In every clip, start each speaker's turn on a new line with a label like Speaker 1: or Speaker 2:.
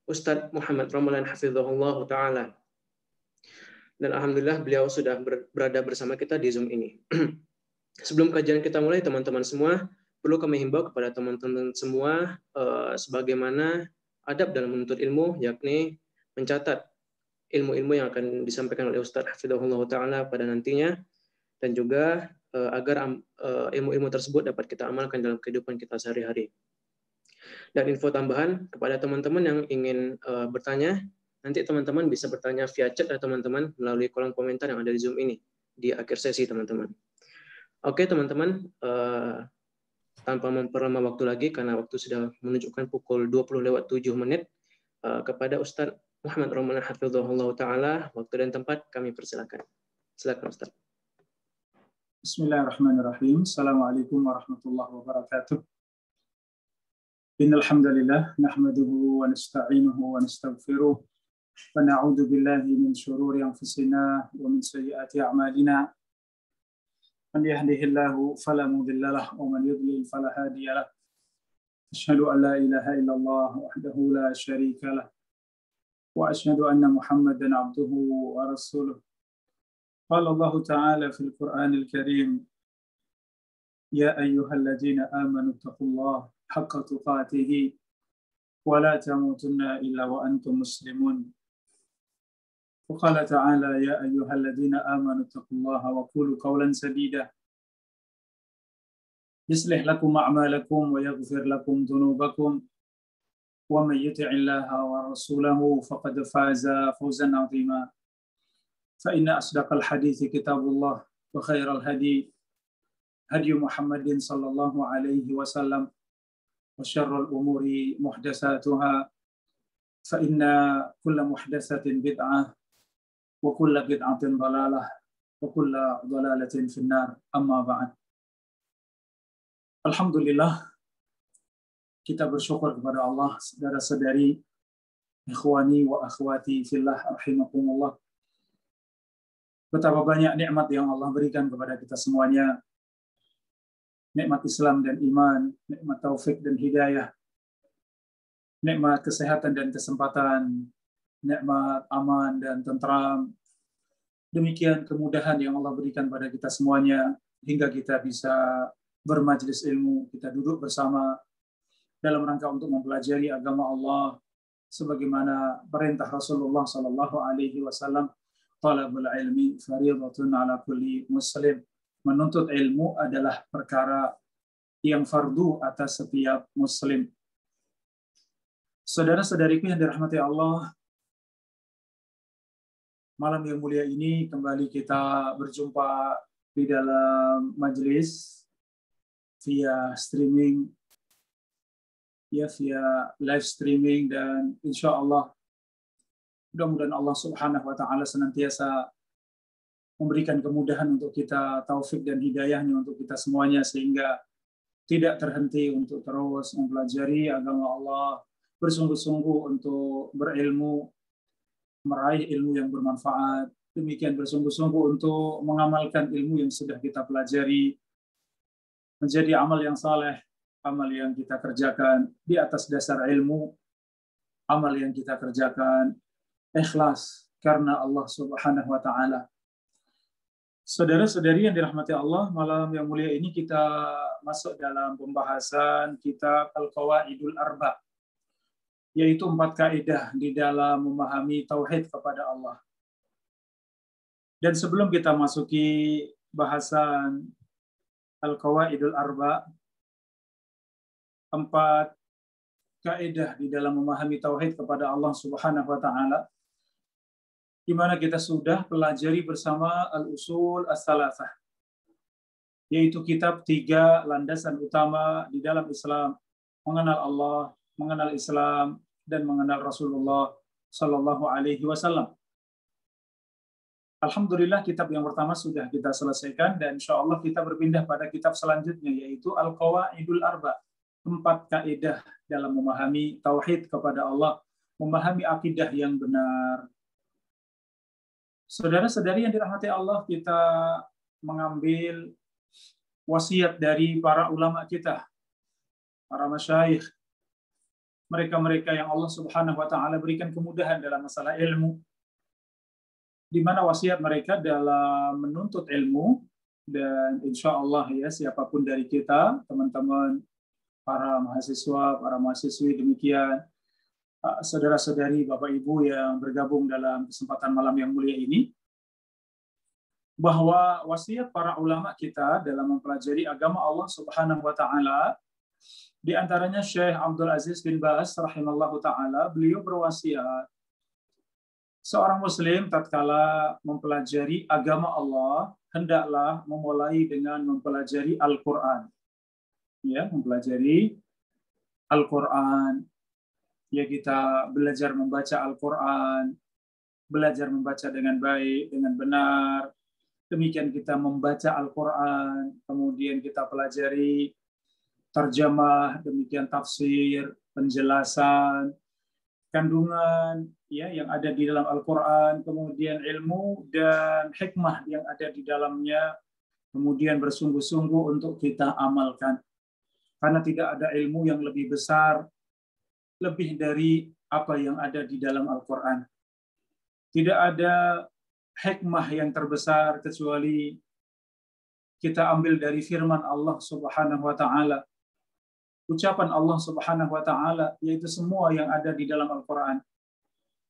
Speaker 1: Ustaz Muhammad Ramalan hafizahullah taala. Dan alhamdulillah beliau sudah berada bersama kita di Zoom ini. Sebelum kajian kita mulai, teman-teman semua, perlu kami himbau kepada teman-teman semua sebagaimana adab dalam menuntut ilmu, yakni mencatat ilmu-ilmu yang akan disampaikan oleh Ustaz hafizahullah taala pada nantinya, dan juga agar ilmu-ilmu tersebut dapat kita amalkan dalam kehidupan kita sehari-hari. Dan info tambahan kepada teman-teman yang ingin bertanya, nanti teman-teman bisa bertanya via chat ya teman-teman melalui kolom komentar yang ada di Zoom ini di akhir sesi teman-teman. Oke teman-teman, tanpa memperlama waktu lagi karena waktu sudah menunjukkan pukul 20:07 kepada Ustaz Muhammad Ramalan hafizahullah taala, waktu dan tempat kami persilakan. Silakan Ustaz.
Speaker 2: Bismillahirrahmanirrahim. Assalamualaikum warahmatullahi wabarakatuh. Innal hamdalillah nahmaduhu wa nasta'inuhu wa nastaghfiruh wa na'udzu billahi min shururi anfusina wa min sayyiati a'malina. Man yahdihillahu fala mudilla lahu wa man yudlil fala hadiya lahu. Asyhadu an la ilaha illallah wahdahu la syarika lahu wa asyhadu anna Muhammadan abduhu wa rasuluh. Qala Allah ta'ala fil Qur'anil Karim, ya ayyuhalladzina amanu taqullaha haqqa tuqatih wa la tamutunna illa wa antum muslimun. Wa qala ta'ala ya ayyuhalladzina amanu taqullaha wa qulu qawlan sadida yuslih lakum a'malakum wa yaghfir lakum dhunubakum wa may yuti'illaha wa rasulahu faqad faza fawzan 'azima. Fa inna asdaqal hadithi kitabullah wa khairal hadi hadi Muhammadin sallallahu alaihi wasallam wa syarrul umuri muhdatsatuha fa inna kulla muhdatsatin bid'ah wa kulla bid'atin dhalalah wa kulla dhalalatin finnar, amma ba'd. Alhamdulillah, kita bersyukur kepada Allah, saudara-saudari, ikhwani wa akhwati fillah rahimakumullah. Betapa banyak nikmat yang Allah berikan kepada kita semuanya. Nikmat Islam dan iman, nikmat taufik dan hidayah, nikmat kesehatan dan kesempatan, nikmat aman dan tentram. Demikian kemudahan yang Allah berikan pada kita semuanya hingga kita bisa bermajlis ilmu, kita duduk bersama dalam rangka untuk mempelajari agama Allah sebagaimana perintah Rasulullah sallallahu alaihi wasallam, talabul ilmi fardhatun ala kulli muslim. Menuntut ilmu adalah perkara yang fardu atas setiap muslim. Saudara-saudariku yang dirahmati Allah, malam yang mulia ini kembali kita berjumpa di dalam majelis via streaming, ya via live streaming, dan insya Allah mudah-mudahan Allah Subhanahu wa Ta'ala senantiasa memberikan kemudahan untuk kita, taufik dan hidayahnya untuk kita semuanya, sehingga tidak terhenti untuk terus mempelajari agama Allah, bersungguh-sungguh untuk berilmu, meraih ilmu yang bermanfaat, demikian bersungguh-sungguh untuk mengamalkan ilmu yang sudah kita pelajari, menjadi amal yang saleh, amal yang kita kerjakan di atas dasar ilmu, amal yang kita kerjakan ikhlas karena Allah Subhanahu wa Ta'ala. Saudara-saudari yang dirahmati Allah, malam yang mulia ini kita masuk dalam pembahasan kitab Al-Qawaidul Arba', yaitu 4 kaidah di dalam memahami tauhid kepada Allah. Dan sebelum kita masuki bahasan Al-Qawaidul Arba', 4 kaidah di dalam memahami tauhid kepada Allah Subhanahu wa Ta'ala, di mana kita sudah pelajari bersama Al-Usul As-Salasah, yaitu kitab 3 landasan utama di dalam Islam, mengenal Allah, mengenal Islam, dan mengenal Rasulullah Sallallahu Alaihi Wasallam. Alhamdulillah, kitab yang pertama sudah kita selesaikan, dan insya Allah kita berpindah pada kitab selanjutnya, yaitu Al-Qawaidul Arba', 4 kaidah dalam memahami tauhid kepada Allah, memahami akidah yang benar. Saudara-saudari yang dirahmati Allah, kita mengambil wasiat dari para ulama kita, para masyayikh, mereka-mereka yang Allah Subhanahu wa taala berikan kemudahan dalam masalah ilmu, di mana wasiat mereka dalam menuntut ilmu. Dan insya Allah ya, siapapun dari kita, teman-teman, para mahasiswa, para mahasiswi, demikian saudara-saudari, Bapak Ibu yang bergabung dalam kesempatan malam yang mulia ini, bahwa wasiat para ulama kita dalam mempelajari agama Allah Subhanahu wa taala, di antaranya Syekh Abdul Aziz bin Baz rahimallahu taala, beliau berwasiat seorang muslim tatkala mempelajari agama Allah hendaklah memulai dengan mempelajari Al-Qur'an. Ya, mempelajari Al-Qur'an. Ya, kita belajar membaca Al-Qur'an, belajar membaca dengan baik, dengan benar. Demikian kita membaca Al-Qur'an, kemudian kita pelajari terjemah, demikian tafsir, penjelasan, kandungan ya yang ada di dalam Al-Qur'an, kemudian ilmu dan hikmah yang ada di dalamnya, kemudian bersungguh-sungguh untuk kita amalkan. Karena tidak ada ilmu yang lebih besar, lebih dari apa yang ada di dalam Al-Qur'an. Tidak ada hikmah yang terbesar kecuali kita ambil dari firman Allah Subhanahu wa taala. Ucapan Allah Subhanahu wa taala, yaitu semua yang ada di dalam Al-Qur'an.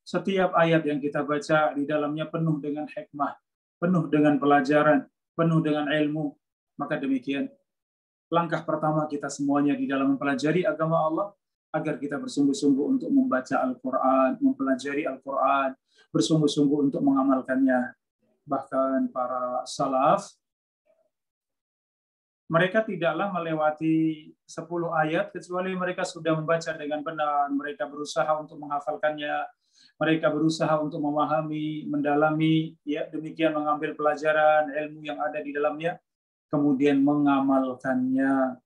Speaker 2: Setiap ayat yang kita baca di dalamnya penuh dengan hikmah, penuh dengan pelajaran, penuh dengan ilmu. Maka demikian, langkah pertama kita semuanya di dalam mempelajari agama Allah, agar kita bersungguh-sungguh untuk membaca Al-Qur'an, mempelajari Al-Qur'an, bersungguh-sungguh untuk mengamalkannya. Bahkan para salaf, mereka tidaklah melewati 10 ayat kecuali mereka sudah membaca dengan benar, mereka berusaha untuk menghafalkannya, mereka berusaha untuk memahami, mendalami, ya demikian mengambil pelajaran, ilmu yang ada di dalamnya, kemudian mengamalkannya.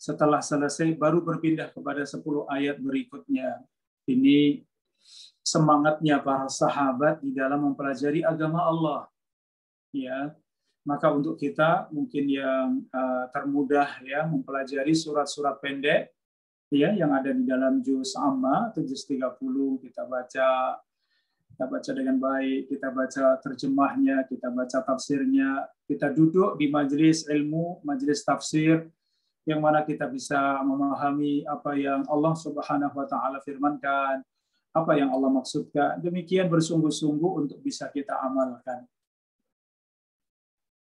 Speaker 2: Setelah selesai baru berpindah kepada 10 ayat berikutnya. Ini semangatnya para sahabat di dalam mempelajari agama Allah. Ya, maka untuk kita mungkin yang termudah ya mempelajari surat-surat pendek ya yang ada di dalam juz amma atau juz 30, kita baca dengan baik, kita baca terjemahnya, kita baca tafsirnya, kita duduk di majelis ilmu, majelis tafsir yang mana kita bisa memahami apa yang Allah Subhanahu wa taala firmankan, apa yang Allah maksudkan. Demikian bersungguh-sungguh untuk bisa kita amalkan.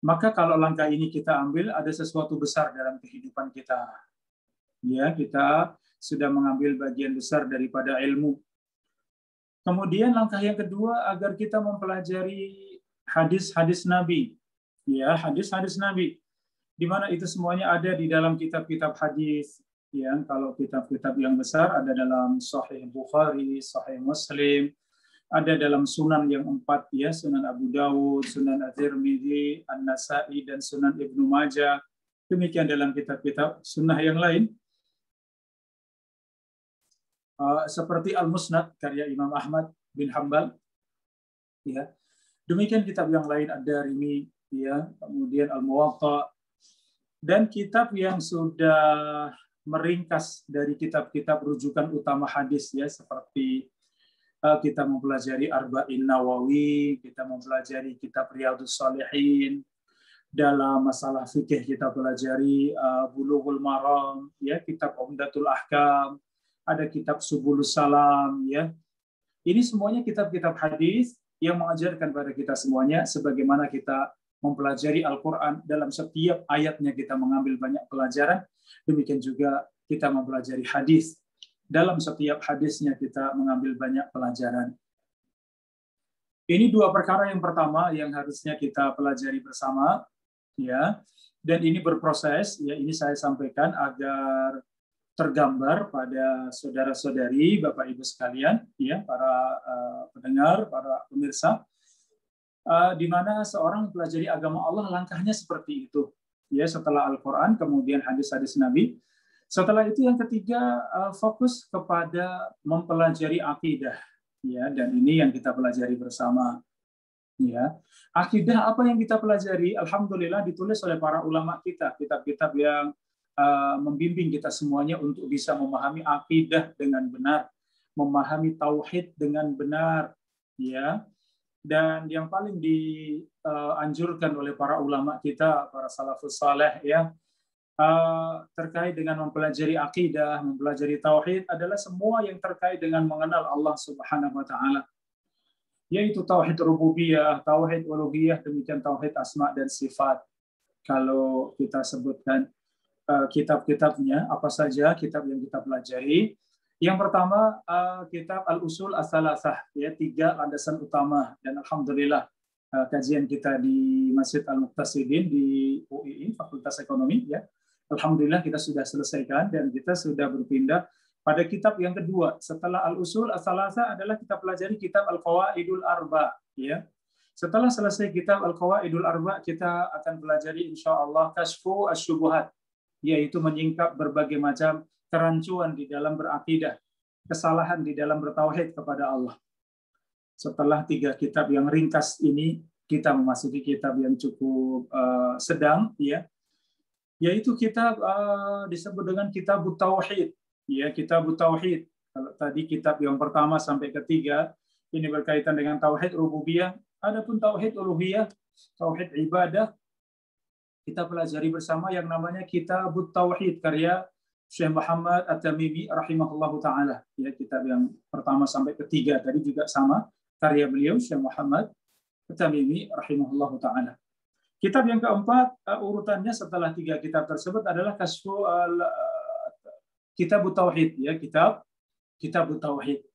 Speaker 2: Maka kalau langkah ini kita ambil, ada sesuatu besar dalam kehidupan kita. Ya, kita sudah mengambil bagian besar daripada ilmu. Kemudian langkah yang kedua, agar kita mempelajari hadis-hadis Nabi. Ya, hadis-hadis Nabi. Di mana itu semuanya ada di dalam kitab-kitab hadis. Ya, kalau kitab-kitab yang besar ada dalam Sahih Bukhari, Sahih Muslim, ada dalam Sunan yang 4 ya, Sunan Abu Dawud, Sunan At-Tirmidzi, An-Nasa'i dan Sunan Ibnu Majah. Demikian dalam kitab-kitab sunnah yang lain. Seperti Al-Musnad karya Imam Ahmad bin Hanbal. Ya. Demikian kitab yang lain ada Rimi ya, kemudian Al-Muwatta dan kitab yang sudah meringkas dari kitab-kitab rujukan utama hadis ya, seperti kita mempelajari Arba'in Nawawi, kita mempelajari kitab Riyadhus Shalihin, dalam masalah fikih kita pelajari Bulughul Maram, ya, kitab Umdatul Ahkam, ada kitab Subulus Salam, ya. Ini semuanya kitab-kitab hadis yang mengajarkan pada kita semuanya sebagaimana kita mempelajari Al-Quran, dalam setiap ayatnya kita mengambil banyak pelajaran, demikian juga kita mempelajari hadis. Dalam setiap hadisnya kita mengambil banyak pelajaran. Ini dua perkara yang pertama yang harusnya kita pelajari bersama, ya. Dan ini berproses, ya. Ini saya sampaikan agar tergambar pada saudara-saudari, Bapak Ibu sekalian, ya, para pendengar, para pemirsa, di mana seorang mempelajari agama Allah langkahnya seperti itu, ya. Setelah Al-Quran, kemudian hadis-hadis Nabi. Setelah itu yang ketiga, fokus kepada mempelajari akidah, ya, dan ini yang kita pelajari bersama, ya. Akidah apa yang kita pelajari? Alhamdulillah ditulis oleh para ulama kita, kitab-kitab yang membimbing kita semuanya untuk bisa memahami akidah dengan benar, memahami tauhid dengan benar, ya. Dan yang paling dianjurkan oleh para ulama kita, para salafus saleh, ya, terkait dengan mempelajari akidah, mempelajari tauhid adalah semua yang terkait dengan mengenal Allah Subhanahu wa taala. Yaitu tauhid rububiyah, tauhid uluhiyah, demikian tauhid asma dan sifat. Kalau kita sebutkan kitab-kitabnya, apa saja kitab yang kita pelajari. Yang pertama, kitab Al-Usul As-Salasah, ya, 3 landasan utama. Dan alhamdulillah kajian kita di Masjid Al-Muqtasidin di UII, Fakultas Ekonomi, ya. Alhamdulillah kita sudah selesaikan dan kita sudah berpindah pada kitab yang kedua. Setelah Al-Usul As-Salasah adalah kita pelajari kitab Al-Qawaidul Arba, ya. Setelah selesai kitab Al-Qawaidul Arba, kita akan pelajari insyaallah Kashfu Asy-Syubuhat, yaitu menyingkap berbagai macam kerancuan di dalam berakidah, kesalahan di dalam bertauhid kepada Allah. Setelah 3 kitab yang ringkas ini, kita memasuki kitab yang cukup sedang, ya, yaitu kitab disebut dengan Kitabut Tauhid, ya, Kitabut Tauhid. Kalau tadi kitab yang pertama sampai ketiga ini berkaitan dengan tauhid rububiyah, adapun tauhid uluhiyah, tauhid ibadah, kita pelajari bersama yang namanya Kitabut Tauhid karya Syekh Muhammad At-Tamimi rahimahullahu taala. Ya, kitab yang pertama sampai ketiga tadi juga sama karya beliau Syekh Muhammad At-Tamimi rahimahullahu taala. Kitab yang keempat urutannya setelah 3 kitab tersebut adalah Kitabut Tauhid, ya, Kitabut Tauhid.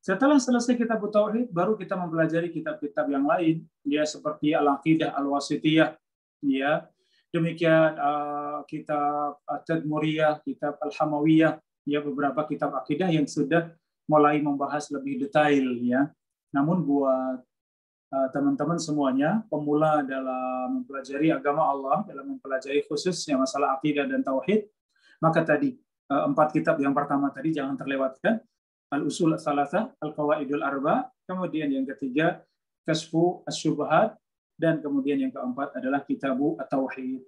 Speaker 2: Setelah selesai Kitabut Tauhid, baru kita mempelajari kitab-kitab yang lain, ya, seperti Al-Aqidah Al-Wasithiyah, ya. Demikian kitab Tadmuriyah, kitab Al-Hamawiyah, ya, beberapa kitab akidah yang sudah mulai membahas lebih detail, ya. Namun buat teman-teman semuanya, pemula dalam mempelajari agama Allah, dalam mempelajari khususnya masalah akidah dan tauhid, maka tadi 4 kitab yang pertama tadi jangan terlewatkan. Al-Usul As-Salasah, Al-Qawaidul Arba, kemudian yang ketiga Kashfu Asy-Syubuhat, dan kemudian yang keempat adalah Kitabu At-Tauhid.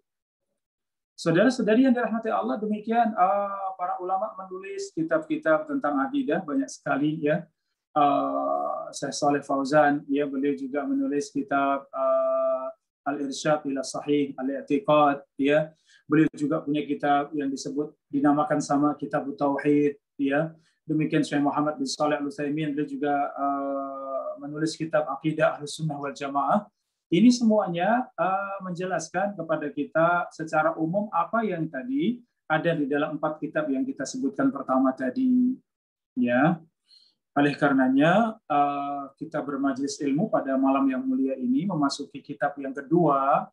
Speaker 2: Saudara-saudari yang dirahmati Allah, demikian para ulama menulis kitab-kitab tentang akidah banyak sekali, ya. Syekh Shalih Fauzan, ya, beliau juga menulis kitab Al-Irsyad ila Sahih Al-I'tiqad, ya. Beliau juga punya kitab yang dinamakan sama Kitabut Tauhid, ya. Demikian Syekh Muhammad bin Shalih Al-Utsaimin, beliau juga menulis kitab Aqidah Ahlussunnah wal Jamaah. Ini semuanya menjelaskan kepada kita secara umum apa yang tadi ada di dalam 4 kitab yang kita sebutkan pertama tadi, ya. Oleh karenanya kita bermajelis ilmu pada malam yang mulia ini memasuki kitab yang kedua,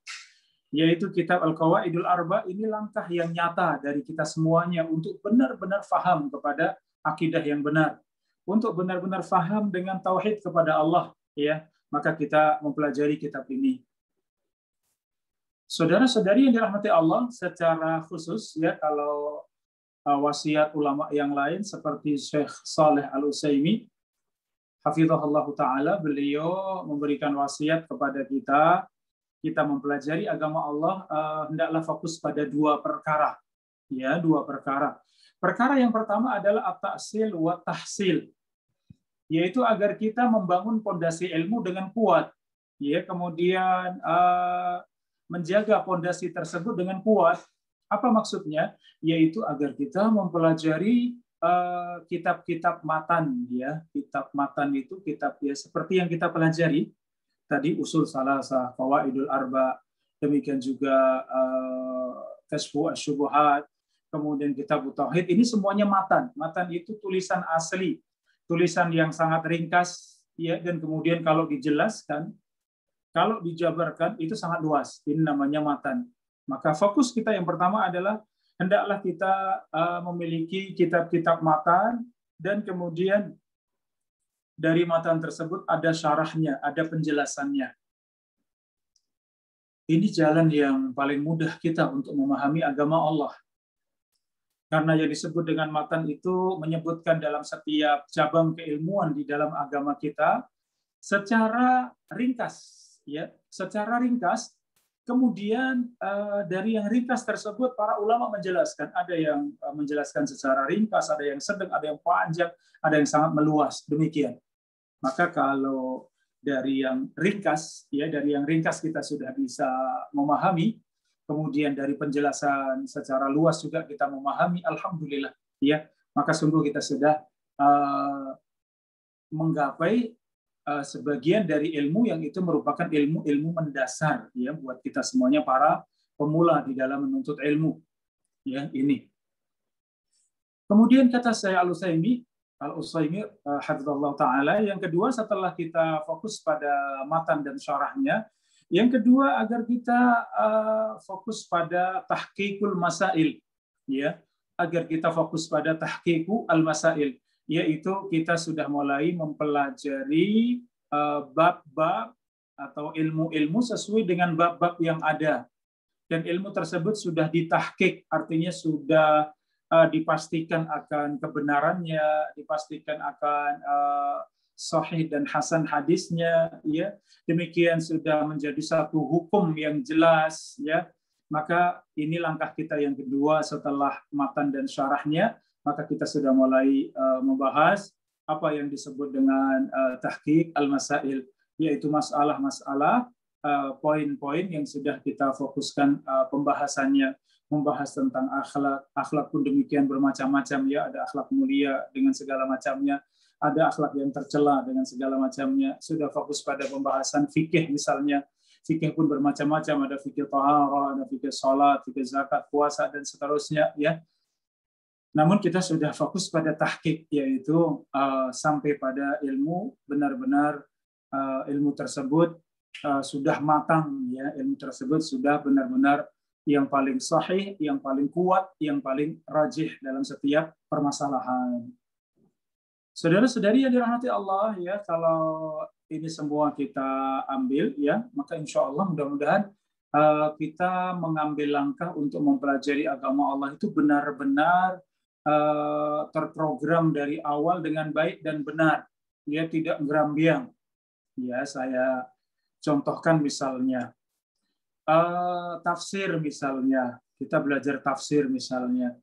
Speaker 2: yaitu kitab Al-Qawaidul Arba. Ini langkah yang nyata dari kita semuanya untuk benar-benar faham kepada akidah yang benar, untuk benar-benar faham dengan tauhid kepada Allah, ya. Maka kita mempelajari kitab ini. Saudara-saudari yang dirahmati Allah, secara khusus, ya, kalau wasiat ulama yang lain seperti Syekh Shalih Al-Utsaimin hafizahullah taala, beliau memberikan wasiat kepada kita mempelajari agama Allah hendaklah fokus pada 2 perkara, ya, 2 perkara. Perkara yang pertama adalah at-ta'sil wa tahsil, yaitu agar kita membangun pondasi ilmu dengan kuat, ya, kemudian menjaga pondasi tersebut dengan kuat. Apa maksudnya? Yaitu agar kita mempelajari kitab-kitab matan, ya. Kitab matan itu kitab, ya, seperti yang kita pelajari tadi, Usul Salasah, Qawaidul Arba, demikian juga Kashfu Asy-Syubuhat, kemudian Kitabut Tauhid. Ini semuanya matan. Matan itu tulisan asli, tulisan yang sangat ringkas, ya, dan kemudian kalau dijelaskan, kalau dijabarkan itu sangat luas. Ini namanya matan. Maka fokus kita yang pertama adalah hendaklah kita memiliki kitab-kitab matan, dan kemudian dari matan tersebut ada syarahnya, ada penjelasannya. Ini jalan yang paling mudah kita untuk memahami agama Allah. Karena yang disebut dengan matan itu menyebutkan dalam setiap cabang keilmuan di dalam agama kita secara ringkas, ya, secara ringkas, Kemudian dari yang ringkas tersebut para ulama menjelaskan, ada yang menjelaskan secara ringkas, ada yang sedang, ada yang panjang, ada yang sangat meluas. Demikian. Maka kalau dari yang ringkas, ya dari yang ringkas kita sudah bisa memahami, kemudian dari penjelasan secara luas juga kita memahami, alhamdulillah, ya maka sungguh kita sudah menggapai sebagian dari ilmu yang itu merupakan ilmu-ilmu mendasar ya buat kita semuanya para pemula di dalam menuntut ilmu ya ini. Kemudian kata saya Al-Utsaimin hafizallahu taala, yang kedua setelah kita fokus pada matan dan syarahnya, yang kedua agar kita fokus pada tahqiqul masail ya, agar kita fokus pada tahqiqu al-masail, yaitu kita sudah mulai mempelajari bab-bab atau ilmu-ilmu sesuai dengan bab-bab yang ada, dan ilmu tersebut sudah ditahqiq, artinya sudah dipastikan akan kebenarannya, dipastikan akan sahih dan hasan hadisnya, ya demikian sudah menjadi satu hukum yang jelas, ya maka ini langkah kita yang kedua setelah matan dan syarahnya, maka kita sudah mulai membahas apa yang disebut dengan tahqiq al-masail, yaitu masalah-masalah, poin-poin yang sudah kita fokuskan pembahasannya, membahas tentang akhlak pun demikian bermacam-macam ya, ada akhlak mulia dengan segala macamnya, ada akhlak yang tercela dengan segala macamnya, sudah fokus pada pembahasan fikih misalnya, fikih pun bermacam-macam, ada fikih taharah, ada fikih salat, fikih zakat, puasa dan seterusnya ya. Namun kita sudah fokus pada tahqiq, yaitu sampai pada ilmu benar-benar ilmu tersebut sudah matang ya, ilmu tersebut sudah benar-benar yang paling sahih, yang paling kuat, yang paling rajih dalam setiap permasalahan. Saudara-saudari yang dirahmati Allah ya, kalau ini semua kita ambil ya, maka insya Allah mudah-mudahan kita mengambil langkah untuk mempelajari agama Allah itu benar-benar terprogram dari awal dengan baik dan benar, ya tidak gerambiang. Ya saya contohkan misalnya tafsir misalnya, kita belajar tafsir misalnya.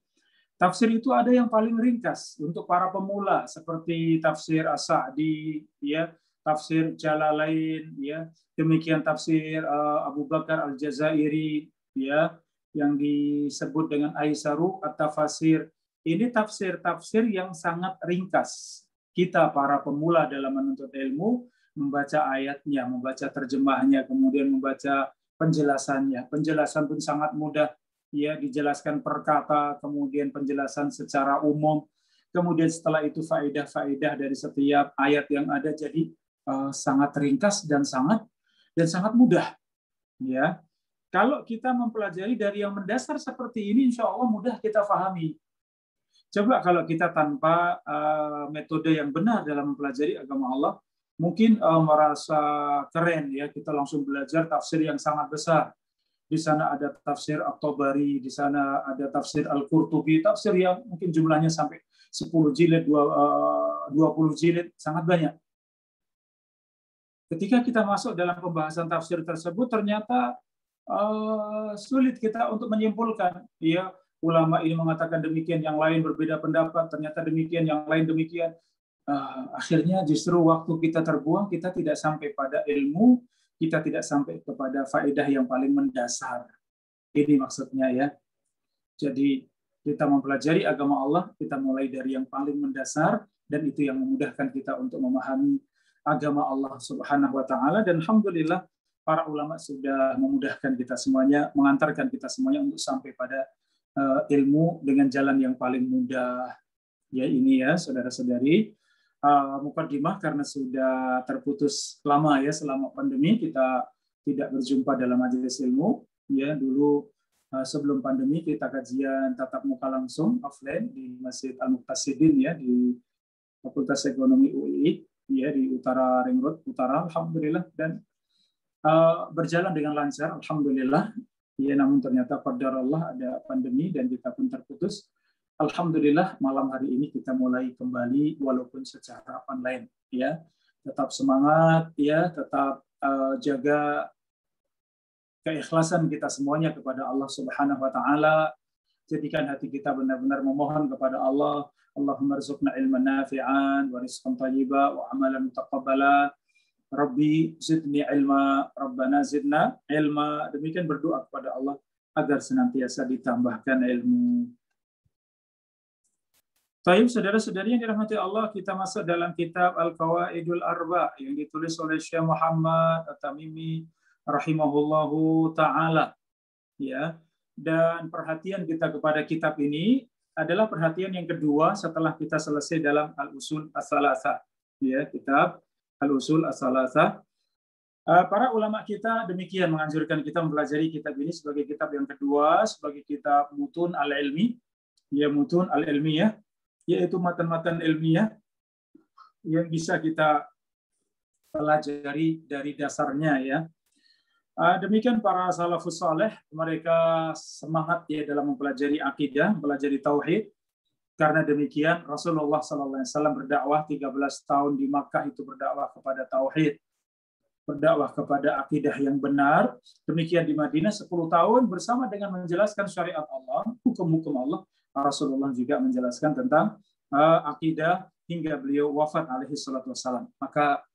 Speaker 2: Tafsir itu ada yang paling ringkas untuk para pemula seperti tafsir As-Sa'di, ya, tafsir Jalalain, ya, demikian tafsir Abu Bakar Al-Jazairi, ya, yang disebut dengan Aisaru at-Tafasir. Ini tafsir-tafsir yang sangat ringkas. Kita para pemula dalam menuntut ilmu membaca ayatnya, membaca terjemahnya, kemudian membaca penjelasannya. Penjelasan pun sangat mudah, ya, dijelaskan per kata, kemudian penjelasan secara umum, kemudian setelah itu faedah-faedah dari setiap ayat yang ada, jadi sangat ringkas dan sangat mudah. Ya, kalau kita mempelajari dari yang mendasar seperti ini, insya Allah mudah kita pahami. Coba kalau kita tanpa metode yang benar dalam mempelajari agama Allah, mungkin merasa keren ya, kita langsung belajar tafsir yang sangat besar. Di sana ada tafsir At-Tabari, di sana ada tafsir Al-Qurtubi, tafsir yang mungkin jumlahnya sampai 10 jilid, 20 jilid, sangat banyak. Ketika kita masuk dalam pembahasan tafsir tersebut, ternyata sulit kita untuk menyimpulkan, ya, ulama ini mengatakan demikian, yang lain berbeda pendapat, ternyata demikian, yang lain demikian. Akhirnya justru waktu kita terbuang, kita tidak sampai pada ilmu, kita tidak sampai kepada faedah yang paling mendasar. Ini maksudnya ya. Jadi kita mempelajari agama Allah, kita mulai dari yang paling mendasar, dan itu yang memudahkan kita untuk memahami agama Allah Subhanahu wa taala, dan alhamdulillah para ulama sudah memudahkan kita semuanya, mengantarkan kita semuanya untuk sampai pada ilmu dengan jalan yang paling mudah. Ya ini ya saudara-saudari, mukadimah karena sudah terputus lama ya selama pandemi, kita tidak berjumpa dalam majelis ilmu. Ya dulu sebelum pandemi kita kajian tatap muka langsung offline di Masjid Al-Muqtasidin ya, di Fakultas Ekonomi UI ya, di Utara Ring Road Utara, alhamdulillah, dan berjalan dengan lancar alhamdulillah. Ya, namun ternyata qadar Allah ada pandemi dan kita pun terputus. Alhamdulillah malam hari ini kita mulai kembali walaupun secara online ya. Tetap semangat ya, tetap jaga keikhlasan kita semuanya kepada Allah Subhanahu wa taala. Jadikan hati kita benar-benar memohon kepada Allah, Allahumma rzuqna ilman nafi'an wa rizqan thayyiban wa amalan mutaqabbala. Rabbi zidni ilma, Rabbana zidna ilma. Demikian berdoa kepada Allah agar senantiasa ditambahkan ilmu. Baik, saudara-saudari yang dirahmati Allah, kita masuk dalam kitab Al-Qawaidul Arba yang ditulis oleh Syekh Muhammad At-Tamimi rahimahullahu taala. Ya. Dan perhatian kita kepada kitab ini adalah perhatian yang kedua setelah kita selesai dalam Al-Usul As-Salasah. Ya, kitab Al-Usul As-Salasah. Para ulama kita demikian menganjurkan kita mempelajari kitab ini sebagai kitab yang kedua, sebagai kitab mutun al-ilmi, ya mutun al-ilmiyah, yaitu matan-matan ilmiah yang bisa kita pelajari dari dasarnya ya. Demikian para salafus saleh, mereka semangat ya dalam mempelajari akidah, mempelajari tauhid. Karena demikian Rasulullah SAW berdakwah 13 tahun di Makkah itu berdakwah kepada tauhid, berdakwah kepada akidah yang benar. Demikian di Madinah 10 tahun bersama dengan menjelaskan syariat Allah, hukum-hukum Allah. Rasulullah juga menjelaskan tentang akidah hingga beliau wafat alaihi salatu wassalam. Maka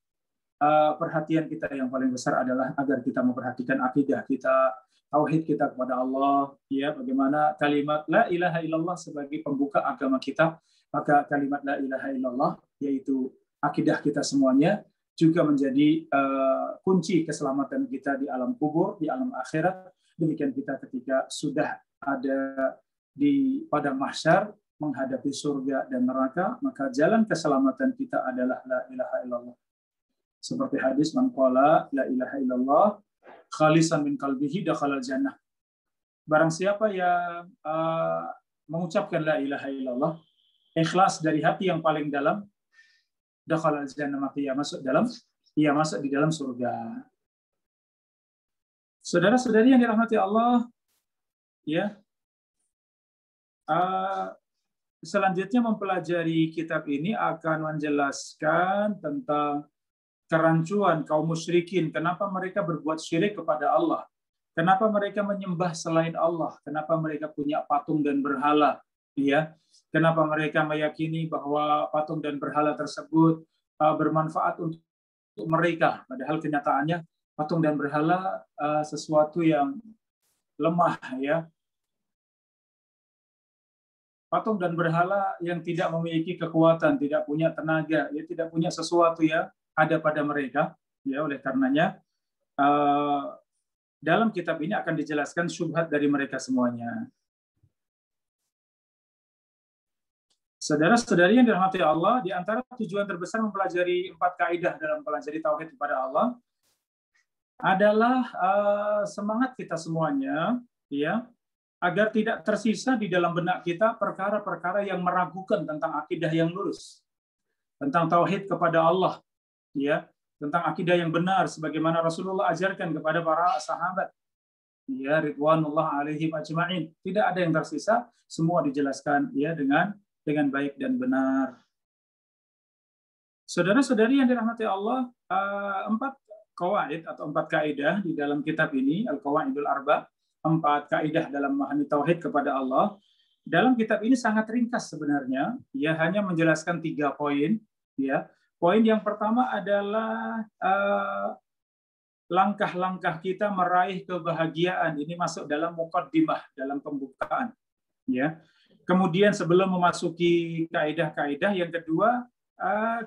Speaker 2: perhatian kita yang paling besar adalah agar kita memperhatikan akidah kita, tauhid kita kepada Allah, ya bagaimana kalimat la ilaha illallah sebagai pembuka agama kita. Maka kalimat la ilaha illallah yaitu akidah kita semuanya juga menjadi kunci keselamatan kita di alam kubur, di alam akhirat. Demikian kita ketika sudah ada di padang mahsyar menghadapi surga dan neraka, maka jalan keselamatan kita adalah la ilaha illallah. Seperti hadis man qala la ilaha illallah khalisan min qalbihi dakhalal jannah. Barang siapa yang mengucapkan la ilaha illallah ikhlas dari hati yang paling dalam, dakhalal jannah, maka ia masuk di dalam surga. Saudara-saudari yang dirahmati Allah, ya. Selanjutnya mempelajari kitab ini akan menjelaskan tentang kerancuan kaum musyrikin, kenapa mereka berbuat syirik kepada Allah, kenapa mereka menyembah selain Allah, kenapa mereka punya patung dan berhala, ya, kenapa mereka meyakini bahwa patung dan berhala tersebut bermanfaat untuk mereka, padahal kenyataannya patung dan berhala sesuatu yang lemah, ya. Patung dan berhala yang tidak memiliki kekuatan, tidak punya tenaga, ya tidak punya sesuatu yang ada pada mereka. Ya, oleh karenanya dalam kitab ini akan dijelaskan syubhat dari mereka semuanya. Saudara-saudari yang dirahmati Allah, di antara tujuan terbesar mempelajari 4 kaidah dalam mempelajari tauhid kepada Allah adalah semangat kita semuanya, ya, agar tidak tersisa di dalam benak kita perkara-perkara yang meragukan tentang akidah yang lurus, tentang tauhid kepada Allah, ya, tentang akidah yang benar sebagaimana Rasulullah ajarkan kepada para sahabat, ya, ridwanullah alaihim ajma'in. Tidak ada yang tersisa, semua dijelaskan ya dengan baik dan benar. Saudara-saudari yang dirahmati Allah, 4 qawaid atau 4 kaidah di dalam kitab ini, Al-Qawaidul Arba, 4 kaidah dalam memahami tauhid kepada Allah. Dalam kitab ini sangat ringkas sebenarnya, ya, hanya menjelaskan 3 poin, ya. Poin yang pertama adalah langkah-langkah kita meraih kebahagiaan. Ini masuk dalam muqaddimah, dalam pembukaan, ya. Kemudian sebelum memasuki kaidah-kaidah yang kedua,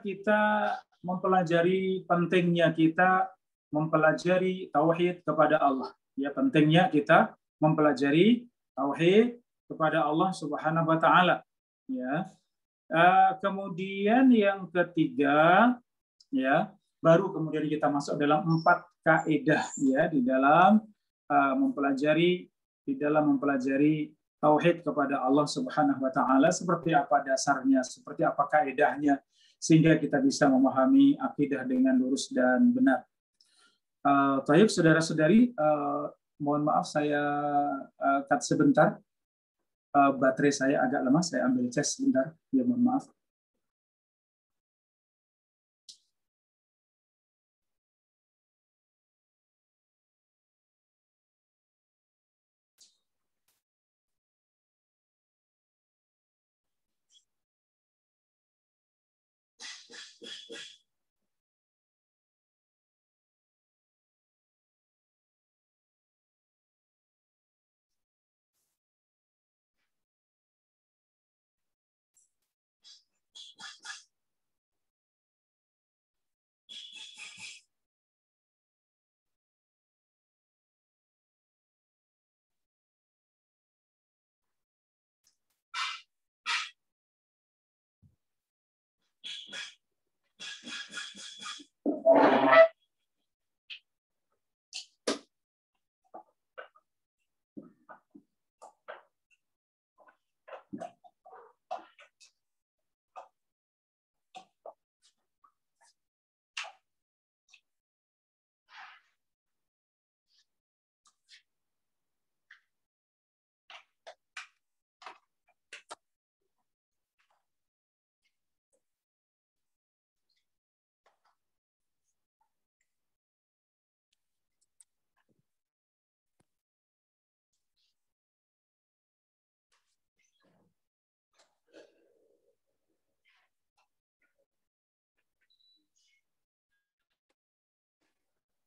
Speaker 2: kita mempelajari pentingnya kita mempelajari tauhid kepada Allah. Ya, pentingnya kita mempelajari tauhid kepada Allah Subhanahu wa taala, ya. Kemudian yang ketiga, ya, baru kemudian kita masuk dalam 4 kaidah, ya, di dalam mempelajari tauhid kepada Allah Subhanahu wa taala, seperti apa dasarnya, seperti apa kaidahnya, sehingga kita bisa memahami akidah dengan lurus dan benar. Taib, saudara-saudari, mohon maaf saya cut sebentar. Baterai saya agak lemah, saya ambil cas sebentar. Ya, mohon maaf.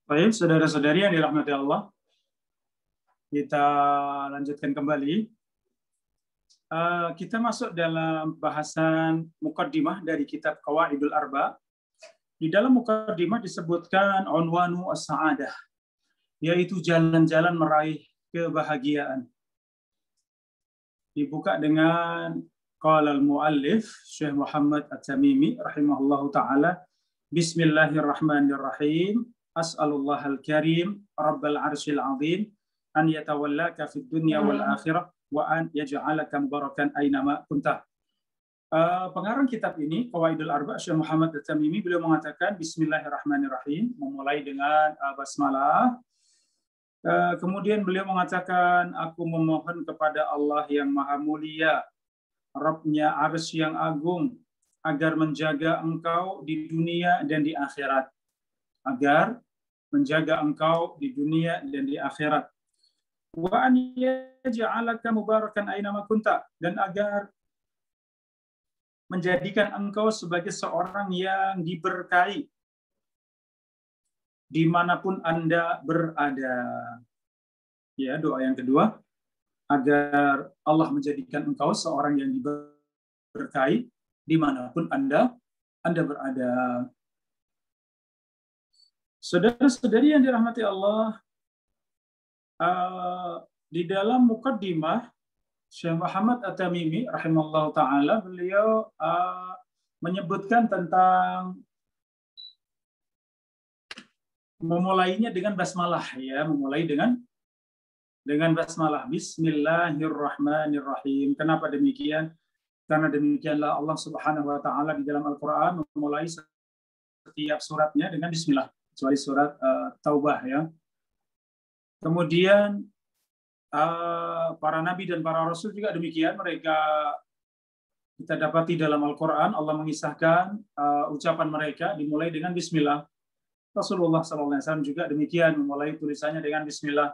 Speaker 2: Baik, saudara-saudari yang dirahmati Allah, kita lanjutkan kembali. Kita masuk dalam bahasan muqaddimah dari kitab Qawaidul Arba. Di dalam muqaddimah disebutkan unwanu as-sa'adah, yaitu jalan-jalan meraih kebahagiaan. Dibuka dengan qala al-muallif Syekh Muhammad At-Tamimi rahimahullahu taala, bismillahirrahmanirrahim. As'alullahal karim rabbal arsyil azim an yatawallaka fid dunya wal akhirah wa an yaj'alaka mubarakan aynama kunta. Pengarang kitab ini Qawaidul Arba Syekh Muhammad At-Tamimi, beliau mengatakan bismillahirrahmanirrahim, memulai dengan basmalah. Kemudian beliau mengatakan, aku memohon kepada Allah yang maha mulia, Rabbnya arsy yang agung, agar menjaga engkau di dunia dan di akhirat. Agar menjaga engkau di dunia dan di akhirat. Wa an yaj'alaka mubarakan aynama kunta, dan agar menjadikan engkau sebagai seorang yang diberkahi dimanapun Anda berada. Ya, doa yang kedua, agar Allah menjadikan engkau seorang yang diberkahi dimanapun Anda berada. Saudara-saudari yang dirahmati Allah, di dalam muqaddimah Syekh Muhammad At-Tamimi rahimahullah ta'ala, beliau menyebutkan tentang memulainya dengan basmalah, ya, memulai dengan basmalah, bismillahirrahmanirrahim. Kenapa demikian? Karena demikianlah Allah Subhanahu wa taala di dalam Al-Qur'an memulai setiap suratnya dengan bismillah, kecuali surat Taubah, ya. Kemudian para nabi dan para rasul juga demikian, mereka kita dapati dalam Al-Qur'an Allah mengisahkan ucapan mereka dimulai dengan bismillah. Rasulullah SAW juga demikian, memulai tulisannya dengan bismillah.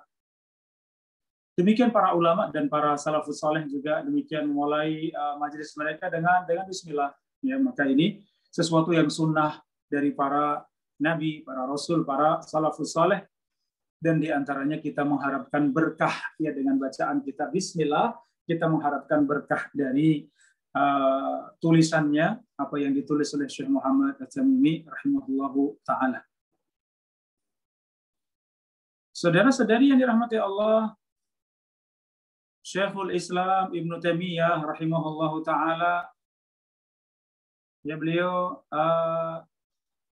Speaker 2: Demikian para ulama dan para salafus saleh juga demikian, memulai majelis mereka dengan bismillah. Ya, maka ini sesuatu yang sunnah dari para nabi, para rasul, para salafus saleh, dan diantaranya kita mengharapkan berkah, ya, dengan bacaan kita bismillah, kita mengharapkan berkah dari tulisannya, apa yang ditulis oleh Syekh Muhammad At-Tamimi rahimahullahu ta'ala. Saudara-saudari yang dirahmati Allah, Syekhul Islam Ibnu Taimiyah rahimahullahu ta'ala, ya, beliau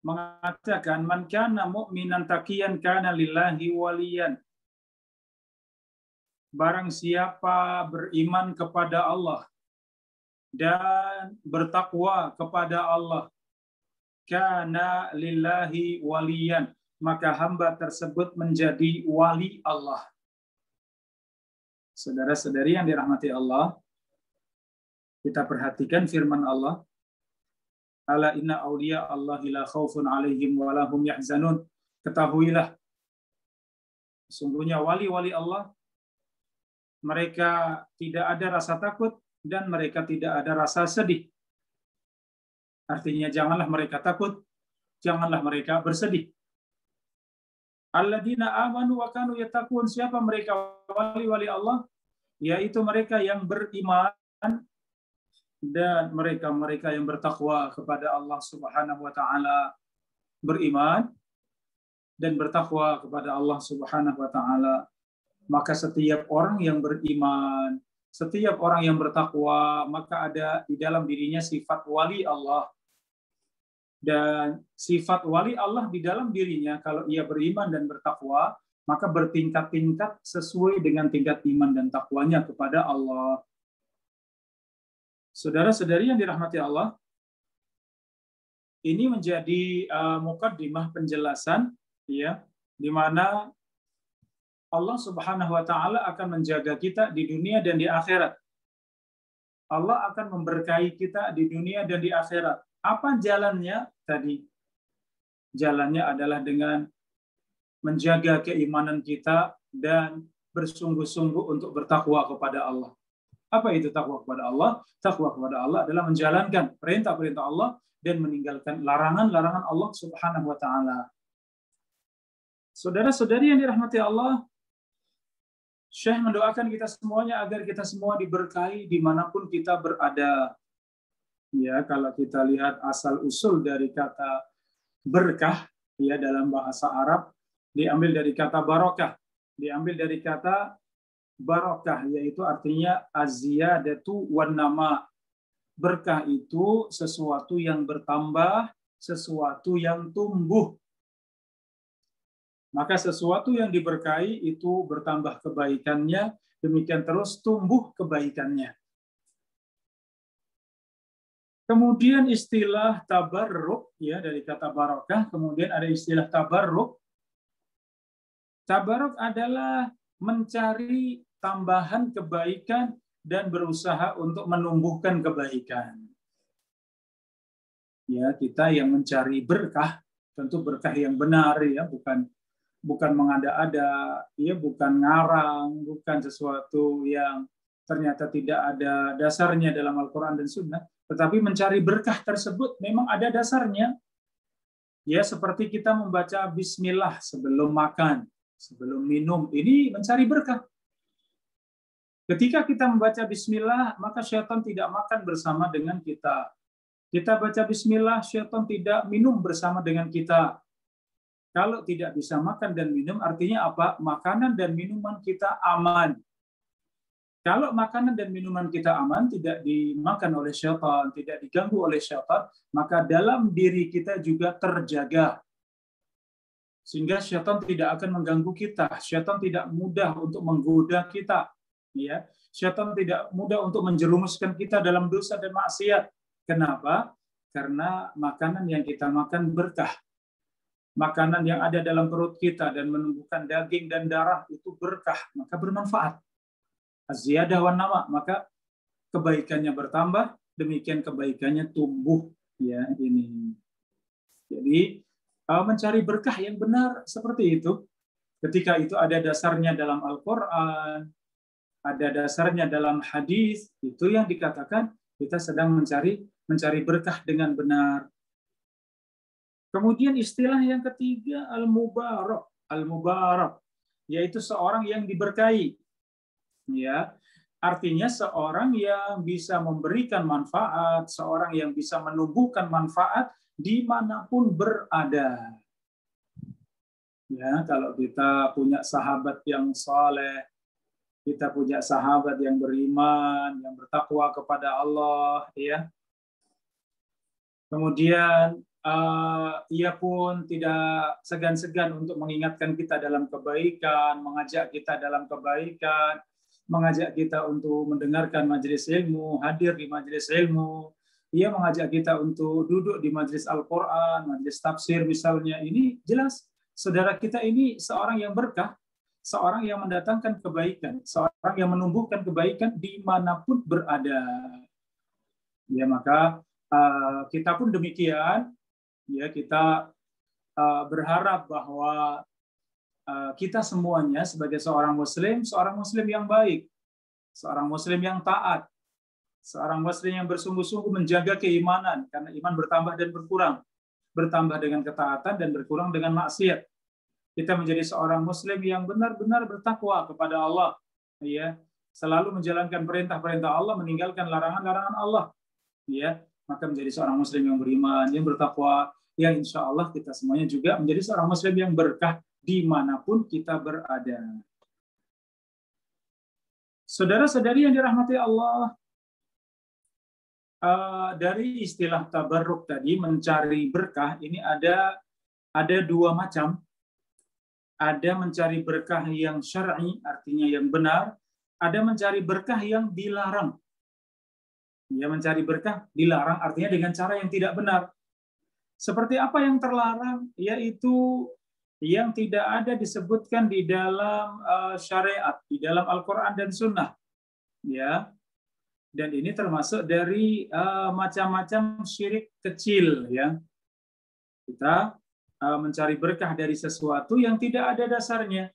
Speaker 2: mengatakan, man kana mu'minan taqiyan kana lillahi waliyan. Barang siapa beriman kepada Allah dan bertakwa kepada Allah, kana lillahi waliyan, maka hamba tersebut menjadi wali Allah. Saudara-saudari yang dirahmati Allah, kita perhatikan firman Allah, ala inna awliya Allahi la khaufun alaihim wa lahum yahzanun. Ketahuilah, sungguhnya wali-wali Allah, mereka tidak ada rasa takut dan mereka tidak ada rasa sedih. Artinya janganlah mereka takut, janganlah mereka bersedih. Alladzina amanu wa kanu yattaqun. Siapa mereka wali-wali Allah? Yaitu mereka yang beriman dan mereka yang bertakwa kepada Allah Subhanahu wa taala. Beriman dan bertakwa kepada Allah Subhanahu wa taala. Maka setiap orang yang beriman, setiap orang yang bertakwa, maka ada di dalam dirinya sifat wali Allah. Dan sifat wali Allah di dalam dirinya, kalau ia beriman dan bertakwa, maka bertingkat-tingkat sesuai dengan tingkat iman dan takwanya kepada Allah. Saudara-saudari yang dirahmati Allah, ini menjadi mukaddimah penjelasan, ya, di mana Allah Subhanahu wa taala akan menjaga kita di dunia dan di akhirat. Allah akan memberkahi kita di dunia dan di akhirat. Apa jalannya tadi? Jalannya adalah dengan menjaga keimanan kita dan bersungguh-sungguh untuk bertakwa kepada Allah. Apa itu takwa kepada Allah? Takwa kepada Allah adalah menjalankan perintah-perintah Allah dan meninggalkan larangan-larangan Allah Subhanahu wa taala. Saudara-saudari yang dirahmati Allah, Syekh mendoakan kita semuanya agar kita semua diberkahi dimanapun kita berada. Ya, kalau kita lihat asal usul dari kata berkah, ya, dalam bahasa Arab diambil dari kata barokah, diambil dari kata barokah, yaitu artinya az-ziyadatu wan nama. Berkah itu sesuatu yang bertambah, sesuatu yang tumbuh. Maka sesuatu yang diberkahi itu bertambah kebaikannya, demikian terus tumbuh kebaikannya. Kemudian istilah tabarruk, ya, dari kata barokah, kemudian ada istilah tabarruk. Tabarruk adalah mencari tambahan kebaikan dan berusaha untuk menumbuhkan kebaikan. Ya, kita yang mencari berkah, tentu berkah yang benar, ya, bukan mengada-ada, ya, bukan ngarang, bukan sesuatu yang ternyata tidak ada dasarnya dalam Al-Quran dan Sunnah, tetapi mencari berkah tersebut memang ada dasarnya. Ya, seperti kita membaca bismillah sebelum makan, sebelum minum, ini mencari berkah. Ketika kita membaca bismillah, maka syaitan tidak makan bersama dengan kita. Kita baca bismillah, syaitan tidak minum bersama dengan kita. Kalau tidak bisa makan dan minum, artinya apa? Makanan dan minuman kita aman. Kalau makanan dan minuman kita aman, tidak dimakan oleh syaitan, tidak diganggu oleh syaitan, maka dalam diri kita juga terjaga. Sehingga syaitan tidak akan mengganggu kita. Syaitan tidak mudah untuk menggoda kita. Ya, syaitan tidak mudah untuk menjerumuskan kita dalam dosa dan maksiat. Kenapa? Karena makanan yang kita makan berkah. Makanan yang ada dalam perut kita dan menumbuhkan daging dan darah itu berkah, maka bermanfaat. Az-ziyadah wan nama, maka kebaikannya bertambah, demikian kebaikannya tumbuh, ya, ini. Jadi mencari berkah yang benar seperti itu. Ketika itu ada dasarnya dalam Al-Qur'an, ada dasarnya dalam hadis, itu yang dikatakan kita sedang mencari berkah dengan benar. Kemudian istilah yang ketiga al-mubarak, al-mubarak, yaitu seorang yang diberkahi. Ya, artinya seorang yang bisa memberikan manfaat, seorang yang bisa menumbuhkan manfaat dimanapun berada. Ya, kalau kita punya sahabat yang saleh, kita punya sahabat yang beriman, yang bertakwa kepada Allah, ya. Kemudian ia pun tidak segan-segan untuk mengingatkan kita dalam kebaikan, mengajak kita dalam kebaikan, mengajak kita untuk mendengarkan majelis ilmu, hadir di majelis ilmu. Ia mengajak kita untuk duduk di majelis Al-Quran, majelis tafsir misalnya. Ini jelas, saudara kita ini seorang yang berkah, seorang yang mendatangkan kebaikan, seorang yang menumbuhkan kebaikan dimanapun berada. Ya, maka kita pun demikian. Ya, kita berharap bahwa kita semuanya sebagai seorang muslim yang baik, seorang muslim yang taat, Seorang muslim yang bersungguh-sungguh menjaga keimanan, karena iman bertambah dan berkurang. Bertambah dengan ketaatan dan berkurang dengan maksiat. Kita menjadi seorang muslim yang benar-benar bertakwa kepada Allah, ya, selalu menjalankan perintah-perintah Allah, meninggalkan larangan-larangan Allah, ya, maka menjadi seorang muslim yang beriman, yang bertakwa, yang insya Allah kita semuanya juga menjadi seorang muslim yang berkah dimanapun kita berada. Saudara-saudari yang dirahmati Allah, dari istilah tabarruk tadi, mencari berkah, ini ada dua macam. Ada mencari berkah yang syar'i, artinya yang benar. Ada mencari berkah yang dilarang. Ya, mencari berkah dilarang artinya dengan cara yang tidak benar. Seperti apa yang terlarang? Yaitu yang tidak ada disebutkan di dalam syariat, di dalam Al-Quran dan Sunnah. Ya, dan ini termasuk dari macam-macam syirik kecil. Ya, kita mencari berkah dari sesuatu yang tidak ada dasarnya,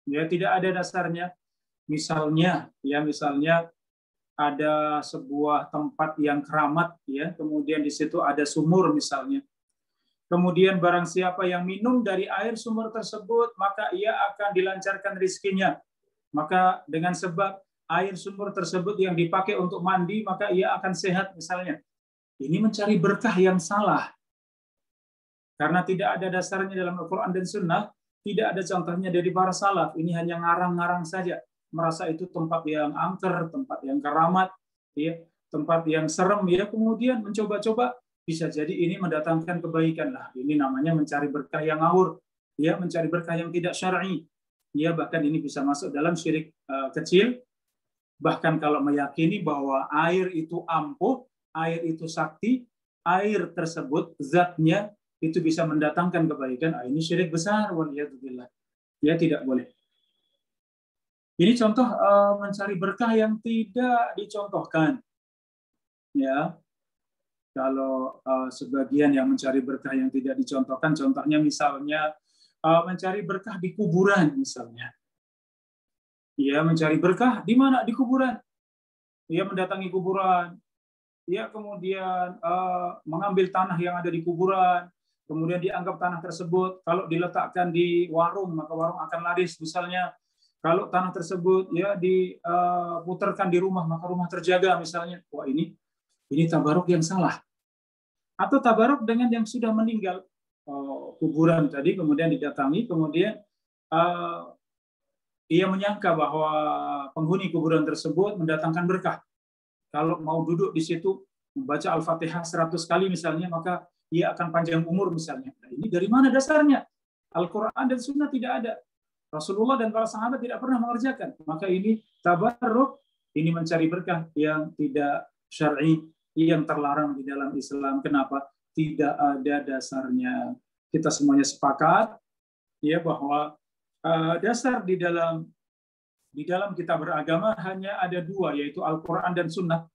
Speaker 2: ya, tidak ada dasarnya. Misalnya ada sebuah tempat yang keramat, ya, kemudian di situ ada sumur misalnya. Kemudian barang siapa yang minum dari air sumur tersebut, maka ia akan dilancarkan rizkinya. Maka dengan sebab air sumur tersebut yang dipakai untuk mandi, maka ia akan sehat misalnya. Ini mencari berkah yang salah. Karena tidak ada dasarnya dalam Al-Quran dan Sunnah, tidak ada contohnya dari para salaf. Ini hanya ngarang-ngarang saja. Merasa itu tempat yang angker, tempat yang keramat, ya, tempat yang serem, ya, kemudian mencoba-coba, bisa jadi ini mendatangkan kebaikan. Lah, ini namanya mencari berkah yang ngawur, ya, mencari berkah yang tidak syar'i. Ya, bahkan ini bisa masuk dalam syirik kecil. Bahkan kalau meyakini bahwa air itu ampuh, air itu sakti, air tersebut zatnya itu bisa mendatangkan kebaikan, ini syirik besar, waliyadzubillah. Ya, tidak boleh. Ini contoh mencari berkah yang tidak dicontohkan. Ya, kalau sebagian yang mencari berkah yang tidak dicontohkan, contohnya misalnya mencari berkah di kuburan misalnya. Ya, mencari berkah di mana? Di kuburan. Ya, mendatangi kuburan. Ya, kemudian mengambil tanah yang ada di kuburan. Kemudian dianggap tanah tersebut kalau diletakkan di warung, maka warung akan laris misalnya. Kalau tanah tersebut ya diputarkan di rumah, maka rumah terjaga misalnya. Wah, ini tabaruk yang salah. Atau tabaruk dengan yang sudah meninggal, kuburan tadi kemudian didatangi, kemudian ia menyangka bahwa penghuni kuburan tersebut mendatangkan berkah. Kalau mau duduk di situ membaca Al-Fatihah 100 kali misalnya, maka ia akan panjang umur misalnya. Nah, ini dari mana dasarnya? Al-Quran dan Sunnah tidak ada. Rasulullah dan para sahabat tidak pernah mengerjakan. Maka ini tabarruk, ini mencari berkah yang tidak syar'i, yang terlarang di dalam Islam. Kenapa? Tidak ada dasarnya. Kita semuanya sepakat ya bahwa dasar di dalam kita beragama hanya ada dua, yaitu Al-Quran dan Sunnah.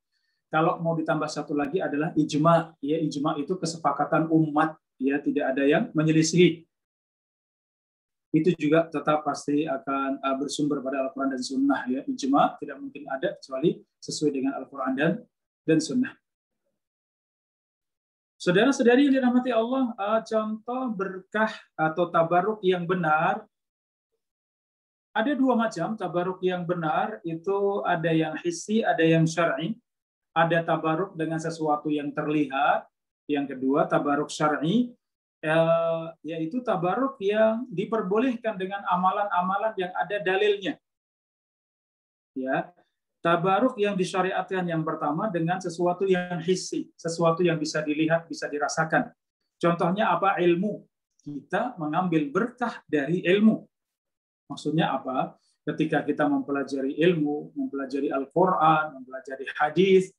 Speaker 2: Kalau mau ditambah satu lagi adalah ijma. Ya, ijma itu kesepakatan umat. Ya, tidak ada yang menyelisihi. Itu juga tetap pasti akan bersumber pada Al-Quran dan Sunnah. Ya, ijma tidak mungkin ada kecuali sesuai dengan Al-Quran dan Sunnah. Saudara-saudari yang dirahmati Allah, contoh berkah atau tabaruk yang benar. Ada dua macam tabaruk yang benar, itu ada yang hissi, ada yang syar'i. Ada tabaruk dengan sesuatu yang terlihat. Yang kedua, tabaruk syar'i, yaitu tabaruk yang diperbolehkan dengan amalan-amalan yang ada dalilnya. Ya, tabaruk yang disyariatkan yang pertama dengan sesuatu yang hissi, sesuatu yang bisa dilihat, bisa dirasakan. Contohnya apa? Ilmu. Kita mengambil berkah dari ilmu. Maksudnya apa? Ketika kita mempelajari ilmu, mempelajari Al-Quran, mempelajari hadis,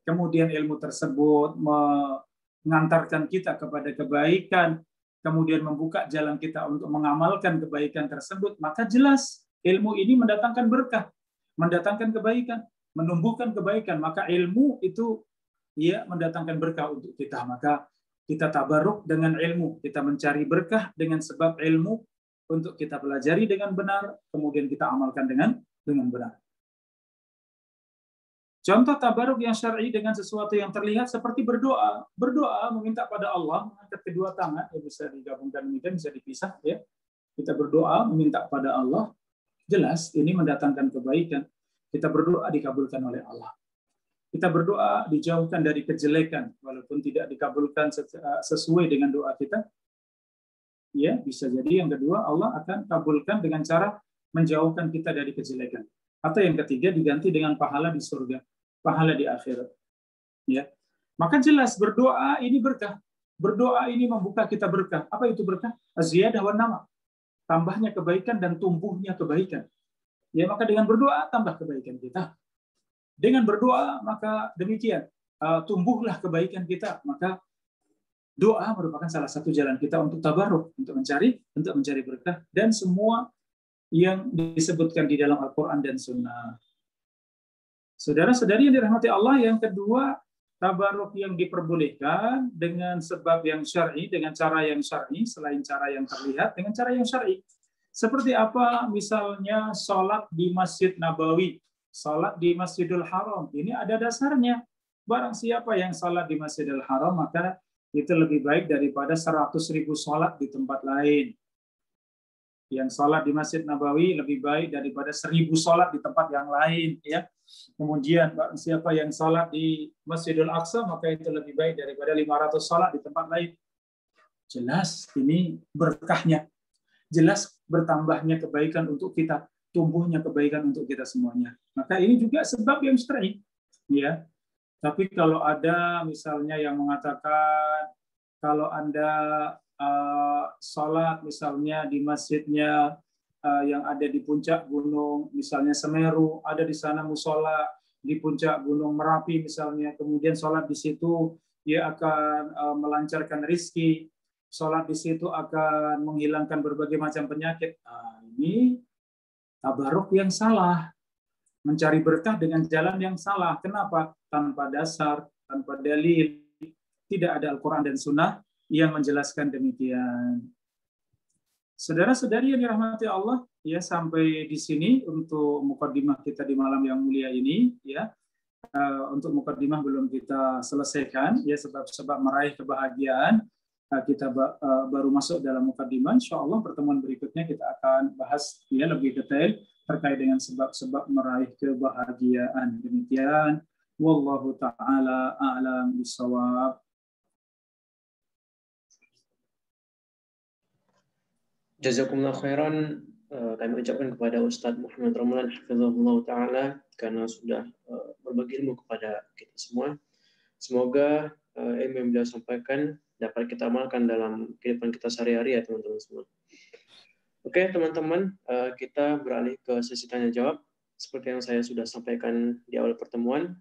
Speaker 2: kemudian ilmu tersebut mengantarkan kita kepada kebaikan, kemudian membuka jalan kita untuk mengamalkan kebaikan tersebut, maka jelas ilmu ini mendatangkan berkah, mendatangkan kebaikan, menumbuhkan kebaikan. Maka ilmu itu ya mendatangkan berkah untuk kita. Maka kita tabaruk dengan ilmu, kita mencari berkah dengan sebab ilmu untuk kita pelajari dengan benar, kemudian kita amalkan dengan benar. Contoh tabaruk yang syar'i dengan sesuatu yang terlihat seperti berdoa. Berdoa meminta pada Allah, mengangkat kedua tangan, ya bisa digabungkan demikian, bisa dipisah ya. Kita berdoa meminta pada Allah, jelas ini mendatangkan kebaikan. Kita berdoa dikabulkan oleh Allah. Kita berdoa dijauhkan dari kejelekan, walaupun tidak dikabulkan sesuai dengan doa kita. Ya, bisa jadi yang kedua Allah akan kabulkan dengan cara menjauhkan kita dari kejelekan. Atau yang ketiga diganti dengan pahala di surga, pahala di akhirat. Ya, maka jelas berdoa ini berkah. Berdoa ini membuka kita berkah. Apa itu berkah? Az-ziyadah wan nama. Tambahnya kebaikan dan tumbuhnya kebaikan. Ya, maka dengan berdoa tambah kebaikan kita. Dengan berdoa maka demikian tumbuhlah kebaikan kita. Maka doa merupakan salah satu jalan kita untuk tabaruk, untuk mencari berkah dan semua yang disebutkan di dalam Al-Quran dan Sunnah. Saudara-saudari yang dirahmati Allah, yang kedua, tabaruk yang diperbolehkan dengan sebab yang syar'i, dengan cara yang syar'i, selain cara yang terlihat, dengan cara yang syar'i. Seperti apa? Misalnya sholat di Masjid Nabawi, sholat di Masjidil Haram. Ini ada dasarnya. Barang siapa yang sholat di Masjidil Haram, maka itu lebih baik daripada 100.000 sholat di tempat lain. Yang sholat di Masjid Nabawi lebih baik daripada 1.000 sholat di tempat yang lain. Ya. Kemudian siapa yang sholat di Masjidil Aqsa, maka itu lebih baik daripada 500 sholat di tempat lain. Jelas ini berkahnya. Jelas bertambahnya kebaikan untuk kita, tumbuhnya kebaikan untuk kita semuanya. Maka ini juga sebab yang syar'i. Ya. Tapi kalau ada misalnya yang mengatakan kalau Anda sholat misalnya di masjidnya yang ada di puncak gunung, misalnya Semeru, ada di sana musola di puncak gunung Merapi misalnya, kemudian sholat di situ dia akan melancarkan rizki, sholat di situ akan menghilangkan berbagai macam penyakit. Ini tabaruk yang salah, mencari berkah dengan jalan yang salah. Kenapa? Tanpa dasar, tanpa dalil, tidak ada Al-Quran dan Sunnah yang menjelaskan demikian. Saudara-saudari yang dirahmati Allah, ya sampai di sini untuk mukadimah kita di malam yang mulia ini, ya. Untuk mukadimah belum kita selesaikan, ya sebab-sebab meraih kebahagiaan. Kita baru masuk dalam mukadimah. Insya Allah pertemuan berikutnya kita akan bahas ya lebih detail terkait dengan sebab-sebab meraih kebahagiaan. Demikian. Wallahu ta'ala a'lam bishawab.
Speaker 1: Jazakumullah khairan. Kami ucapkan kepada Ustadz Muhammad Ramalan hafizahullah ta'ala karena sudah berbagi ilmu kepada kita semua. Semoga ilmu yang beliau sampaikan dapat kita amalkan dalam kehidupan kita sehari-hari ya teman-teman semua. Oke teman-teman, kita beralih ke sesi tanya jawab. Seperti yang saya sudah sampaikan di awal pertemuan,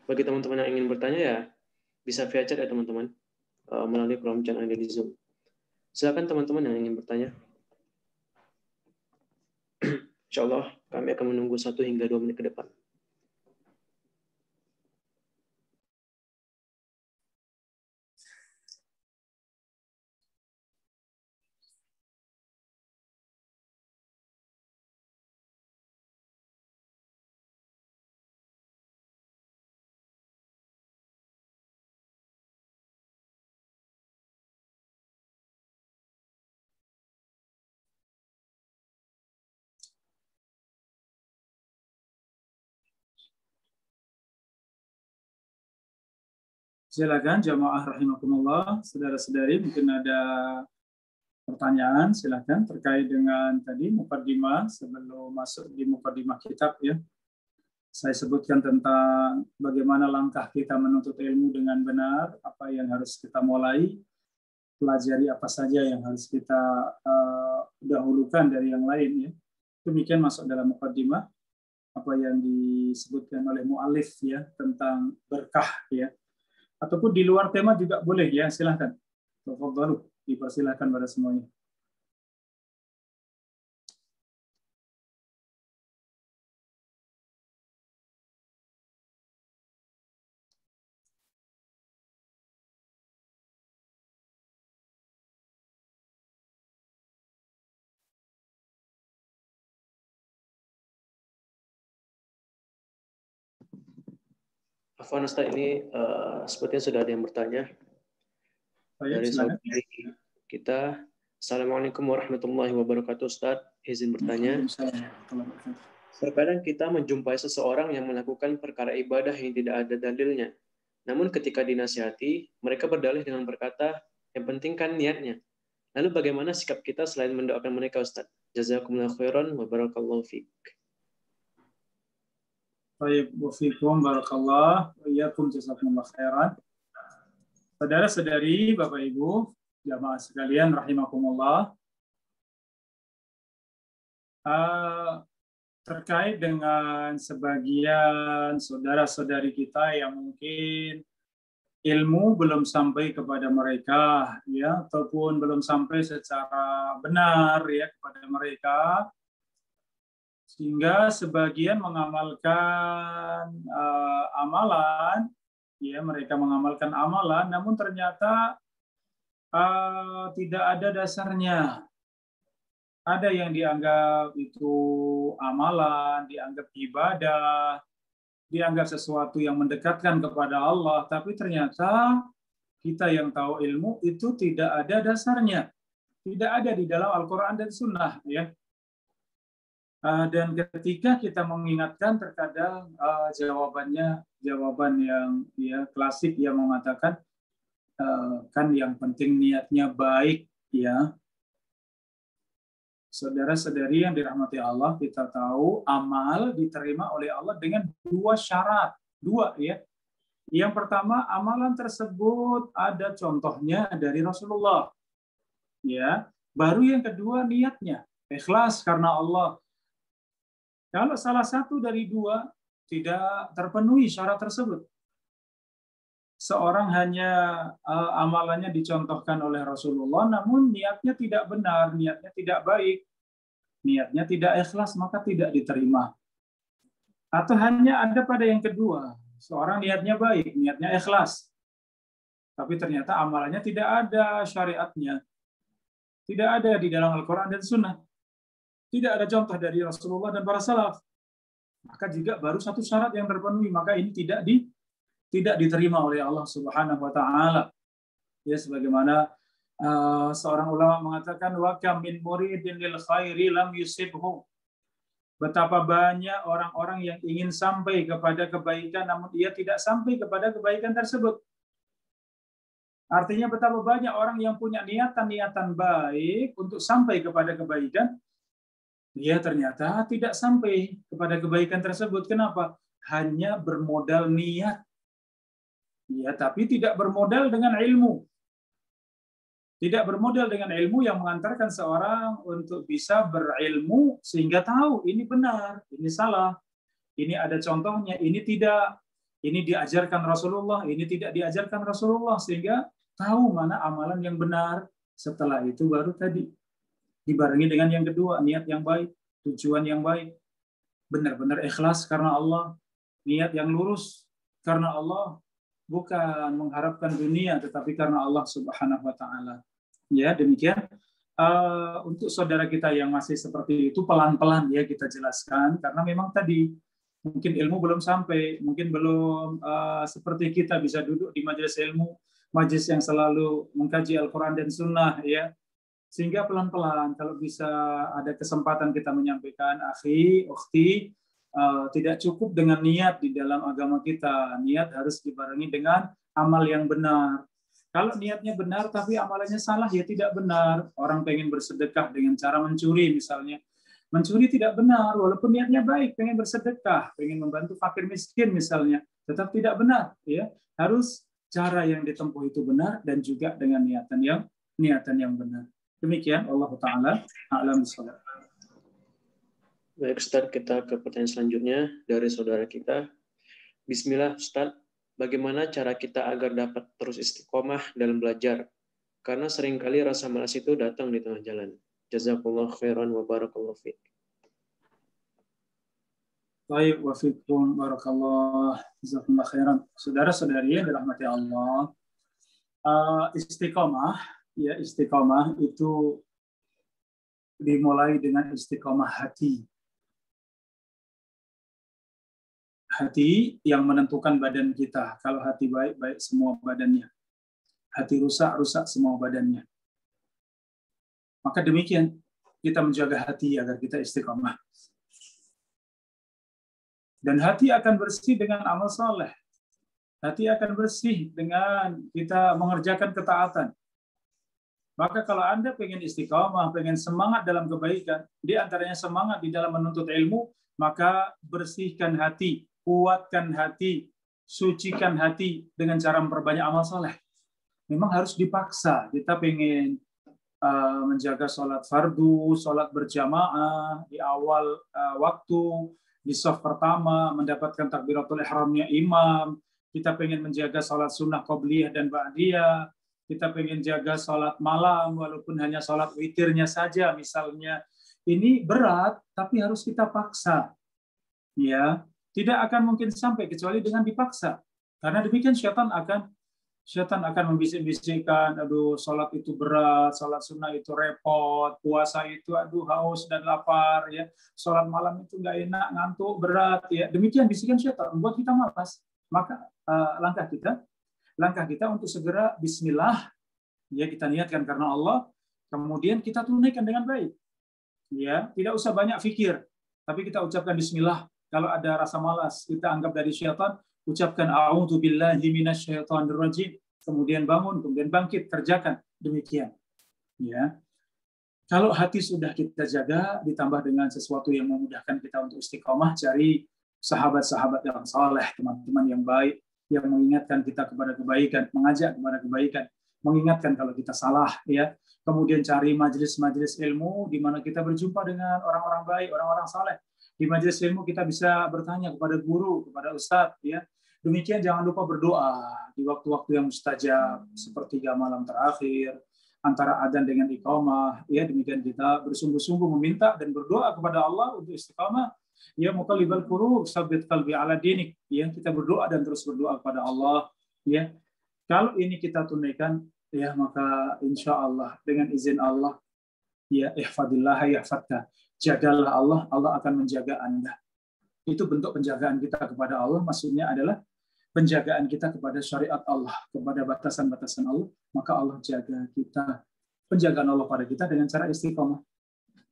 Speaker 1: bagi teman-teman yang ingin bertanya ya bisa via chat ya teman-teman, melalui kolom chat yang ada di Zoom. Silakan teman-teman yang ingin bertanya. Insya Allah kami akan menunggu 1 hingga 2 menit ke depan.
Speaker 2: Silakan jamaah rahimakumullah, saudara-saudari mungkin ada pertanyaan silakan terkait dengan tadi mukadimah sebelum masuk di mukadimah kitab ya. Saya sebutkan tentang bagaimana langkah kita menuntut ilmu dengan benar, apa yang harus kita mulai, pelajari apa saja yang harus kita dahulukan dari yang lain ya. Demikian masuk dalam mukadimah apa yang disebutkan oleh mu'alif ya tentang berkah ya. Ataupun di luar tema juga boleh ya, silahkan. Tafadhalu, dipersilahkan pada semuanya.
Speaker 1: Afwan Ustaz, ini sepertinya sudah ada yang bertanya dari saudari kita. Assalamualaikum warahmatullahi wabarakatuh Ustaz. Izin bertanya. Terkadang kita menjumpai seseorang yang melakukan perkara ibadah yang tidak ada dalilnya. Namun ketika dinasihati, mereka berdalih dengan berkata, yang penting kan niatnya. Lalu bagaimana sikap kita selain mendoakan mereka Ustaz? Jazakumullah khairan wa barakallahu fiik.
Speaker 2: Baik, wafikum barakallah, wa iyyakum jazakumullah khairan. Saudara-saudari, Bapak Ibu, jamaah sekalian rahimakumullah. Terkait dengan sebagian saudara-saudari kita yang mungkin ilmu belum sampai kepada mereka, ya, ataupun belum sampai secara benar ya kepada mereka, sehingga sebagian mengamalkan amalan, ya, mereka mengamalkan amalan, namun ternyata tidak ada dasarnya. Ada yang dianggap itu amalan, dianggap ibadah, dianggap sesuatu yang mendekatkan kepada Allah, tapi ternyata kita yang tahu ilmu itu tidak ada dasarnya, tidak ada di dalam Al-Quran dan Sunnah, ya. Dan ketika kita mengingatkan, terkadang jawaban yang ya klasik yang mengatakan kan yang penting niatnya baik, ya. Saudara-saudari yang dirahmati Allah, kita tahu amal diterima oleh Allah dengan dua syarat, ya. Yang pertama, amalan tersebut ada contohnya dari Rasulullah, ya. Baru yang kedua, niatnya ikhlas karena Allah. Kalau salah satu dari dua tidak terpenuhi syarat tersebut, seorang hanya amalannya dicontohkan oleh Rasulullah, namun niatnya tidak benar, niatnya tidak baik, niatnya tidak ikhlas, maka tidak diterima. Atau hanya ada pada yang kedua, seorang niatnya baik, niatnya ikhlas, tapi ternyata amalannya tidak ada syariatnya, tidak ada di dalam Al-Quran dan Sunnah, tidak ada contoh dari Rasulullah dan para salaf, maka juga baru satu syarat yang terpenuhi, maka ini tidak diterima oleh Allah Subhanahu wa taala. Ya, sebagaimana seorang ulama mengatakan, wa kam min muridin lil khairi lam yusibhu. Betapa banyak orang-orang yang ingin sampai kepada kebaikan namun ia tidak sampai kepada kebaikan tersebut. Artinya betapa banyak orang yang punya niatan-niatan baik untuk sampai kepada kebaikan, dia ternyata tidak sampai kepada kebaikan tersebut. Kenapa? Hanya bermodal niat. Ya, tapi tidak bermodal dengan ilmu. Tidak bermodal dengan ilmu yang mengantarkan seorang untuk bisa berilmu sehingga tahu ini benar, ini salah, ini ada contohnya, ini tidak, ini diajarkan Rasulullah, ini tidak diajarkan Rasulullah, sehingga tahu mana amalan yang benar. Setelah itu baru tadi dibarengi dengan yang kedua, niat yang baik, tujuan yang baik, benar-benar ikhlas karena Allah, niat yang lurus karena Allah, bukan mengharapkan dunia, tetapi karena Allah Subhanahu wa taala. Ya, demikian. Untuk saudara kita yang masih seperti itu, pelan-pelan ya kita jelaskan, karena memang tadi mungkin ilmu belum sampai, mungkin belum seperti kita bisa duduk di majelis ilmu, majelis yang selalu mengkaji Al-Quran dan Sunnah, ya. Sehingga pelan-pelan, kalau bisa ada kesempatan kita menyampaikan, akhi, ukhti, tidak cukup dengan niat di dalam agama kita. Niat harus dibarengi dengan amal yang benar. Kalau niatnya benar tapi amalannya salah, ya tidak benar. Orang pengen bersedekah dengan cara mencuri misalnya. Mencuri tidak benar, walaupun niatnya baik, pengen bersedekah, pengen membantu fakir miskin misalnya, tetap tidak benar. Ya, harus cara yang ditempuh itu benar dan juga dengan niatan yang benar. Demikian, Allah Ta'ala a'lam bishawab.
Speaker 1: Baik Ustaz, kita ke pertanyaan selanjutnya dari saudara kita. Bismillah Ustaz, bagaimana cara kita agar dapat terus istiqomah dalam belajar? Karena seringkali rasa malas itu datang di tengah jalan. Jazakallah khairan wa barakallahu fiik.
Speaker 2: Baik, wa fiikum barakallah, jazakumullah khairan. Saudara-saudari yang dirahmati Allah, istiqomah itu dimulai dengan istiqomah hati. Hati yang menentukan badan kita. Kalau hati baik, baik semua badannya. Hati rusak, rusak semua badannya. Maka demikian kita menjaga hati agar kita istiqomah. Dan hati akan bersih dengan amal saleh. Hati akan bersih dengan kita mengerjakan ketaatan. Maka kalau Anda pengen istiqomah, pengen semangat dalam kebaikan, di antaranya semangat di dalam menuntut ilmu, maka bersihkan hati, kuatkan hati, sucikan hati dengan cara memperbanyak amal saleh. Memang harus dipaksa. Kita pengen menjaga sholat fardu, sholat berjamaah di awal waktu, di shaf pertama, mendapatkan takbiratul ihramnya imam. Kita pengen menjaga sholat sunnah qobliyah dan ba'diyah. Kita pengen jaga sholat malam, walaupun hanya sholat witirnya saja, misalnya. Ini berat, tapi harus kita paksa. Ya, tidak akan mungkin sampai kecuali dengan dipaksa. Karena demikian syaitan akan membisik-bisikkan, aduh sholat itu berat, sholat sunnah itu repot, puasa itu aduh haus dan lapar, ya, sholat malam itu nggak enak, ngantuk, berat, ya. Demikian bisikan syaitan membuat kita malas. Maka langkah kita untuk segera bismillah, ya, kita niatkan karena Allah, kemudian kita tunaikan dengan baik. Ya, tidak usah banyak fikir, tapi kita ucapkan bismillah. Kalau ada rasa malas, kita anggap dari syaitan, ucapkan a'udzubillahi minasyaitonirrajim, kemudian bangun, kemudian bangkit, kerjakan. Demikian. Ya. Kalau hati sudah kita jaga, ditambah dengan sesuatu yang memudahkan kita untuk istiqomah, cari sahabat-sahabat yang saleh, teman-teman yang baik, yang mengingatkan kita kepada kebaikan, mengajak kepada kebaikan, mengingatkan kalau kita salah, ya. Kemudian cari majelis-majelis ilmu di mana kita berjumpa dengan orang-orang baik, orang-orang saleh. Di majelis ilmu kita bisa bertanya kepada guru, kepada ustadz, ya. Demikian jangan lupa berdoa di waktu-waktu yang mustajab, sepertiga malam terakhir, antara adzan dengan iqamah, ya. Demikian kita bersungguh-sungguh meminta dan berdoa kepada Allah untuk istiqamah. Ya, muqallibal qulub, tsabbit qalbi ala dinik. Ya, kita berdoa dan terus berdoa kepada Allah. Ya, kalau ini kita tunaikan, ya, maka insya Allah dengan izin Allah, ya, ihfadillah yahfadka. Jagalah Allah, Allah akan menjaga Anda. Itu bentuk penjagaan kita kepada Allah. Maksudnya adalah penjagaan kita kepada syariat Allah, kepada batasan-batasan Allah. Maka Allah jaga kita. Penjagaan Allah pada kita dengan cara istiqomah.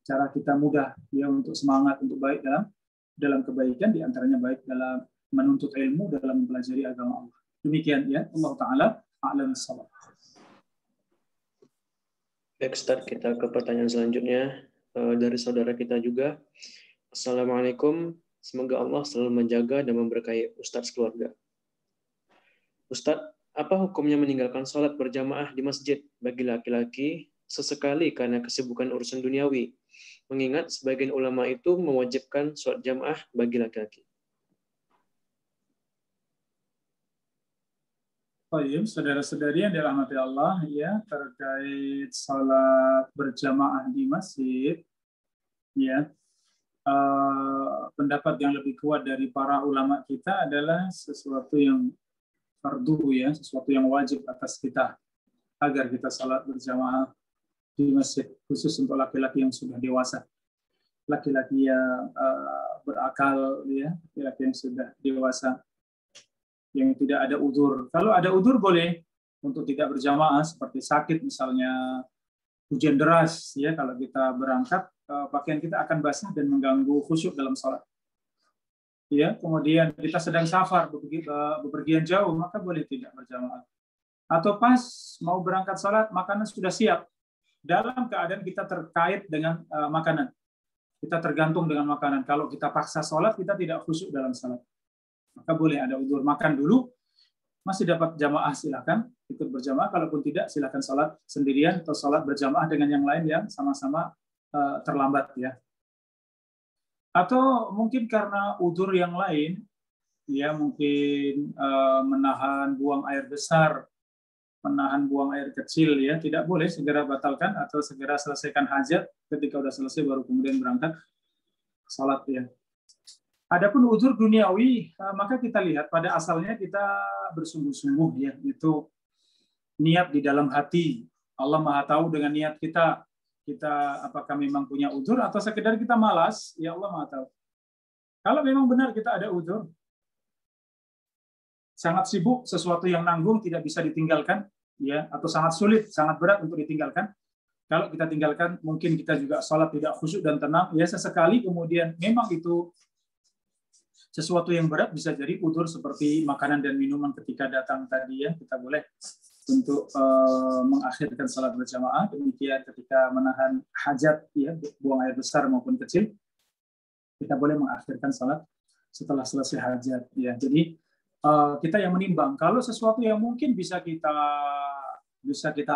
Speaker 2: Cara kita mudah, ya, untuk semangat, untuk baik dalam kebaikan, diantaranya baik dalam menuntut ilmu, dalam mempelajari agama Allah. Demikian, ya, Allah Ta'ala a'lam bissawab.
Speaker 1: Baik, Ustaz, kita ke pertanyaan selanjutnya dari saudara kita juga. Assalamualaikum, semoga Allah selalu menjaga dan memberkahi Ustaz keluarga. Ustaz, apa hukumnya meninggalkan sholat berjamaah di masjid bagi laki-laki sesekali karena kesibukan urusan duniawi? Mengingat sebagian ulama itu mewajibkan sholat jamaah bagi laki-laki.
Speaker 2: Baik, saudara-saudari yang dirahmati Allah, ya, terkait sholat berjamaah di masjid, ya, pendapat yang lebih kuat dari para ulama kita adalah sesuatu yang fardu, ya, sesuatu yang wajib atas kita agar kita sholat berjamaah di masjid, khusus untuk laki-laki yang sudah dewasa, laki-laki yang berakal, ya, laki-laki yang sudah dewasa, yang tidak ada udzur. Kalau ada udzur boleh untuk tidak berjamaah, seperti sakit misalnya, hujan deras, ya, kalau kita berangkat pakaian kita akan basah dan mengganggu khusyuk dalam sholat. Ya, kemudian kita sedang safar, bepergian jauh, maka boleh tidak berjamaah. Atau pas mau berangkat sholat, makanan sudah siap. Dalam keadaan kita terkait dengan makanan. Kita tergantung dengan makanan. Kalau kita paksa sholat, kita tidak khusyuk dalam sholat. Maka boleh ada udzur, makan dulu, masih dapat jamaah silakan ikut berjamaah, kalaupun tidak silakan sholat sendirian atau sholat berjamaah dengan yang lain yang sama-sama terlambat, ya. Atau mungkin karena udzur yang lain, ya, mungkin menahan buang air besar, menahan buang air kecil, ya, tidak boleh, segera batalkan atau segera selesaikan hajat, ketika sudah selesai baru kemudian berangkat sholat, ya. Adapun udzur duniawi, maka kita lihat pada asalnya kita bersungguh-sungguh, ya, itu niat di dalam hati. Allah Maha tahu dengan niat kita apakah memang punya udzur atau sekedar kita malas, ya Allah Maha tahu. Kalau memang benar kita ada udzur, sangat sibuk, sesuatu yang nanggung tidak bisa ditinggalkan, ya, atau sangat sulit, sangat berat untuk ditinggalkan. Kalau kita tinggalkan, mungkin kita juga sholat tidak khusyuk dan tenang. Ya, sesekali kemudian memang itu sesuatu yang berat, bisa jadi udzur seperti makanan dan minuman ketika datang tadi, ya, kita boleh untuk mengakhirkan salat berjamaah. Demikian ketika menahan hajat, ya, buang air besar maupun kecil, kita boleh mengakhirkan salat setelah selesai hajat, ya. Jadi kita yang menimbang. Kalau sesuatu yang mungkin bisa kita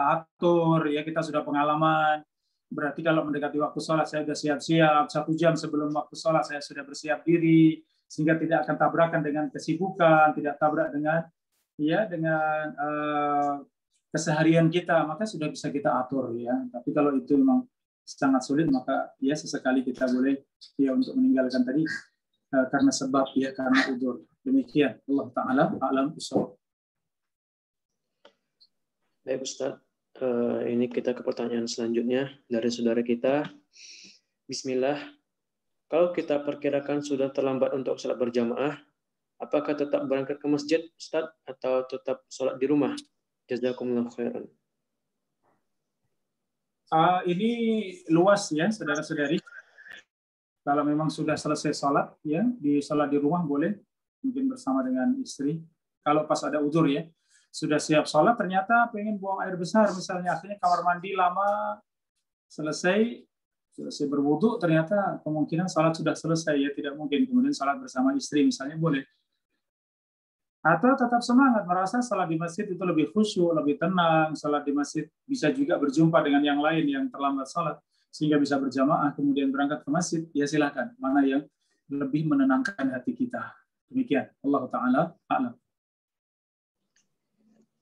Speaker 2: atur, ya, kita sudah pengalaman. Berarti kalau mendekati waktu sholat saya sudah siap-siap, 1 jam sebelum waktu sholat saya sudah bersiap diri, sehingga tidak akan tabrakan dengan kesibukan, tidak tabrak dengan, ya, dengan keseharian kita, maka sudah bisa kita atur, ya. Tapi kalau itu memang sangat sulit, maka ya sesekali kita boleh, ya, untuk meninggalkan tadi karena sebab, ya, karena udzur. Demikian, Allah Ta'ala a'lam bishawab.
Speaker 1: Baik Ustaz, ini kita ke pertanyaan selanjutnya dari saudara kita. Bismillah, kalau kita perkirakan sudah terlambat untuk sholat berjamaah, apakah tetap berangkat ke masjid, Ustaz, atau tetap sholat di rumah? Jazakumullah khairan.
Speaker 2: Ini luas, ya, saudara-saudari. Kalau memang sudah selesai sholat, ya, di sholat di rumah boleh, mungkin bersama dengan istri. Kalau pas ada udzur, ya, sudah siap sholat, ternyata pengen buang air besar, misalnya, akhirnya kamar mandi lama, selesai berwudu, ternyata kemungkinan salat sudah selesai, ya, tidak mungkin kemudian salat bersama istri misalnya, boleh. Atau tetap semangat, merasa salat di masjid itu lebih khusyuk, lebih tenang, salat di masjid bisa juga berjumpa dengan yang lain yang terlambat salat, sehingga bisa berjamaah kemudian berangkat ke masjid, ya silakan, mana yang lebih menenangkan hati kita. Demikian, Allah Ta'ala a'lam.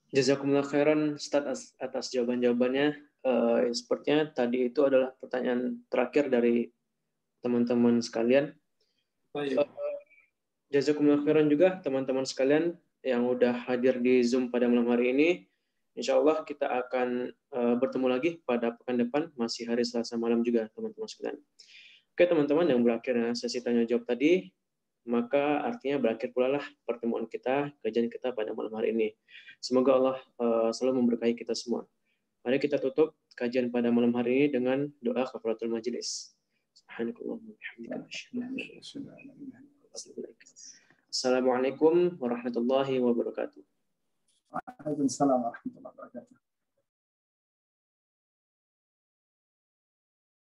Speaker 1: Jazakumullah khairan Ustaz atas jawaban-jawabannya. Sepertinya tadi itu adalah pertanyaan terakhir dari teman-teman sekalian. Jazakumullah khairan juga teman-teman sekalian yang udah hadir di Zoom pada malam hari ini. Insya Allah kita akan bertemu lagi pada pekan depan, masih hari Selasa malam juga teman-teman sekalian. Oke teman-teman, yang berakhirnya sesi tanya jawab tadi, maka artinya berakhir pula lah pertemuan kita, kajian kita pada malam hari ini. Semoga Allah selalu memberkahi kita semua. Mari kita tutup kajian pada malam hari ini dengan doa kafaratul majelis. Assalamualaikum warahmatullahi wabarakatuh.
Speaker 2: Waalaikumsalam warahmatullahi wabarakatuh.